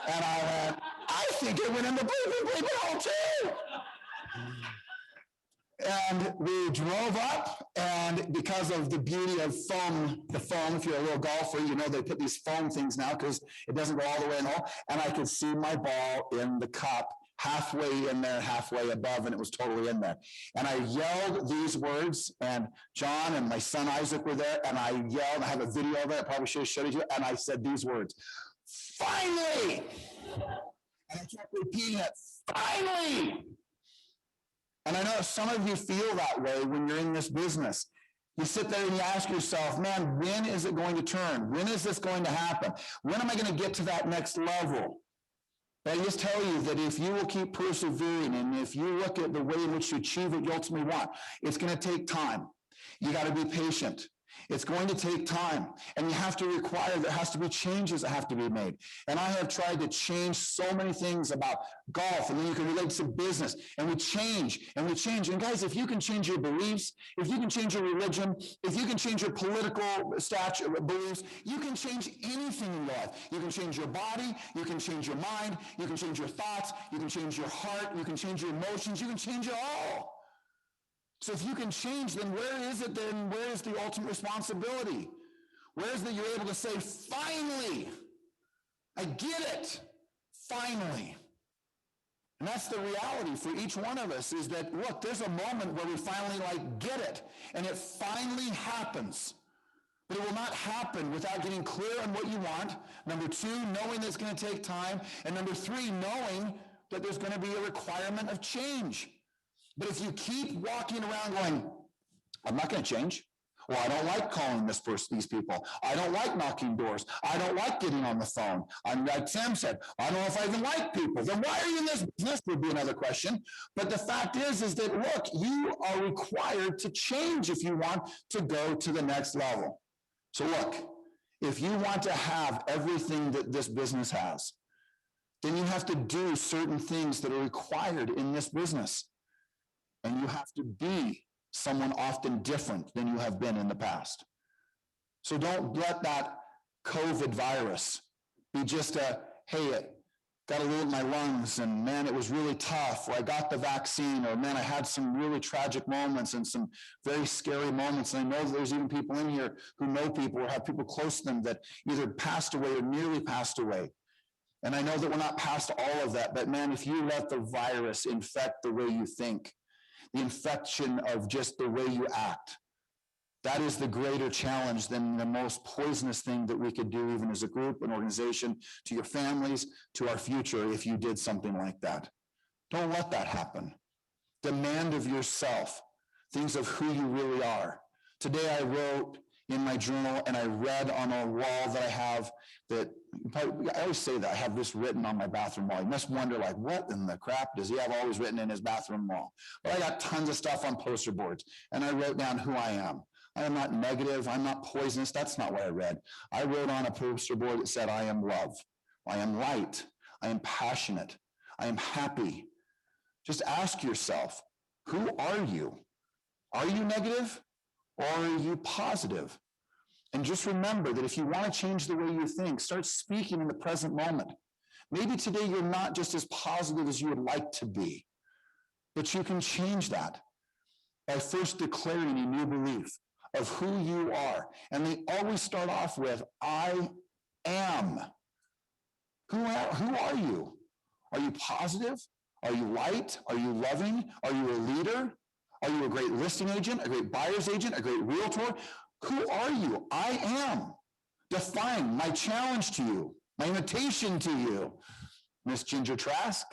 And I went, I think it went in the bleeping hole too. And we drove up, and because of the beauty of foam, the foam, if you're a little golfer, they put these foam things now because it doesn't go all the way in the hole. And I could see my ball in the cup, halfway in there, halfway above, and it was totally in there. And I yelled these words, and John and my son Isaac were there, and I yelled, I have a video of it, I probably should have showed it to you, and I said these words, finally! And I kept repeating it, finally! And I know some of you feel that way when you're in this business. You sit there and you ask yourself, man, when is it going to turn? When is this going to happen? When am I going to get to that next level? But I just tell you that if you will keep persevering, and if you look at the way in which you achieve what you ultimately want, it's going to take time. You got to be patient. It's going to take time, and you have to there has to be changes that have to be made. And I have tried to change so many things about golf, and then you can relate to business, and we change, and we change. And guys, if you can change your beliefs, if you can change your religion, if you can change your political beliefs, you can change anything in your life. You can change your body, you can change your mind, you can change your thoughts, you can change your heart, you can change your emotions, you can change it all. So if you can change, then where is the ultimate responsibility? Where is that you're able to say, finally, I get it, finally. And that's the reality for each one of us, is that, look, there's a moment where we finally get it, and it finally happens. But it will not happen without getting clear on what you want. Number 2, knowing that it's going to take time. And number 3, knowing that there's going to be a requirement of change. But if you keep walking around going, I'm not going to change. Well, I don't like calling these people. I don't like knocking doors. I don't like getting on the phone. I'm like Sam said, I don't know if I even like people. Then why are you in this business? Would be another question. But the fact is that, look, you are required to change if you want to go to the next level. So look, if you want to have everything that this business has, then you have to do certain things that are required in this business. And you have to be someone often different than you have been in the past. So don't let that COVID virus be just a, hey, got a little in my lungs and man, it was really tough, or I got the vaccine, or man, I had some really tragic moments and some very scary moments. And I know that there's even people in here who know people or have people close to them that either passed away or nearly passed away. And I know that we're not past all of that, but man, if you let the virus infect the way you think, the infection of just the way you act, that is the greater challenge than the most poisonous thing that we could do, even as a group, an organization, to your families, to our future, if you did something like that. Don't let that happen. Demand of yourself things of who you really are. Today I wrote in my journal and I read on a wall that I have that, I always say that I have this written on my bathroom wall. You must wonder, like, what in the crap does he have always written in his bathroom wall? But I got tons of stuff on poster boards and I wrote down who I am. I am not negative. I'm not poisonous. That's not what I read. I wrote on a poster board that said, I am love. I am light. I am passionate. I am happy. Just ask yourself, who are you? Are you negative or are you positive? And just remember that if you want to change the way you think, start speaking in the present moment. Maybe today you're not just as positive as you would like to be, but you can change that by first declaring a new belief of who you are. And they always start off with, I am. Who are you? Are you positive? Are you light? Are you loving? Are you a leader? Are you a great listing agent, a great buyer's agent, a great realtor? Who are you? I am. Define my challenge to you, my invitation to you, Miss Ginger Trask,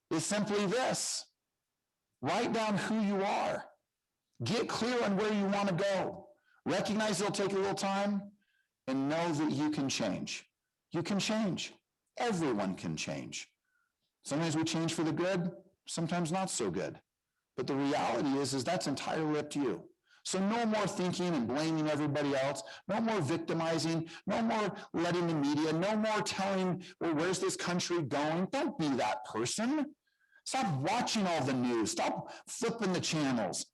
is simply this. Write down who you are. Get clear on where you want to go. Recognize it'll take a little time and know that you can change. You can change. Everyone can change. Sometimes we change for the good, sometimes not so good. But the reality is that's entirely up to you. So no more thinking and blaming everybody else, no more victimizing, no more letting the media, no more telling, well, where's this country going? Don't be that person. Stop watching all the news. Stop flipping the channels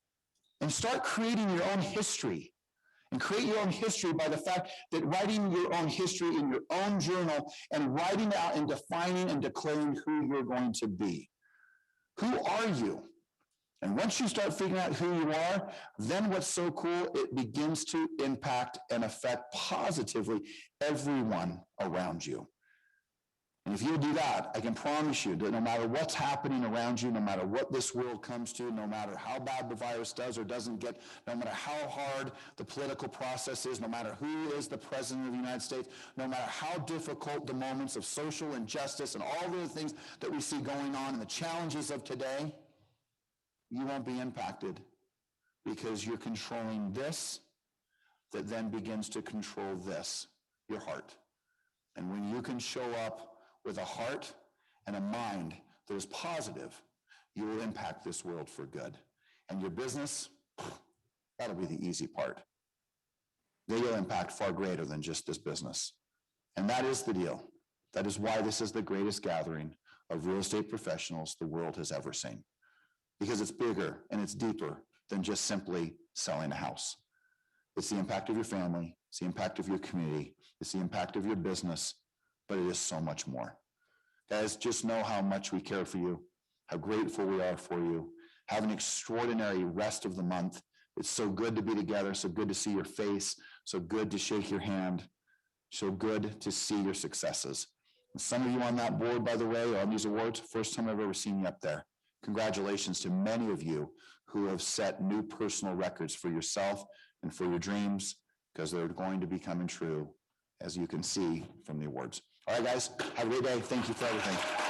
and start creating your own history. And create your own history by the fact that writing your own history in your own journal and writing out and defining and declaring who you're going to be. Who are you? And once you start figuring out who you are, then what's so cool, it begins to impact and affect positively everyone around you. And if you do that, I can promise you that no matter what's happening around you, no matter what this world comes to, no matter how bad the virus does or doesn't get, no matter how hard the political process is, no matter who is the president of the United States, no matter how difficult the moments of social injustice and all the things that we see going on and the challenges of today, you won't be impacted because you're controlling this that then begins to control this, your heart. And when you can show up with a heart and a mind that is positive, you will impact this world for good. And your business, that'll be the easy part. They will impact far greater than just this business. And that is the deal. That is why this is the greatest gathering of real estate professionals the world has ever seen. Because it's bigger and it's deeper than just simply selling a house. It's the impact of your family, it's the impact of your community, it's the impact of your business, but it is so much more. Guys, just know how much we care for you, how grateful we are for you. Have an extraordinary rest of the month. It's so good to be together, so good to see your face, so good to shake your hand, so good to see your successes. And some of you on that board, by the way, on these awards, first time I've ever seen you up there. Congratulations to many of you who have set new personal records for yourself and for your dreams, because they're going to be coming true, as you can see from the awards. All right, guys, have a great day. Thank you for everything.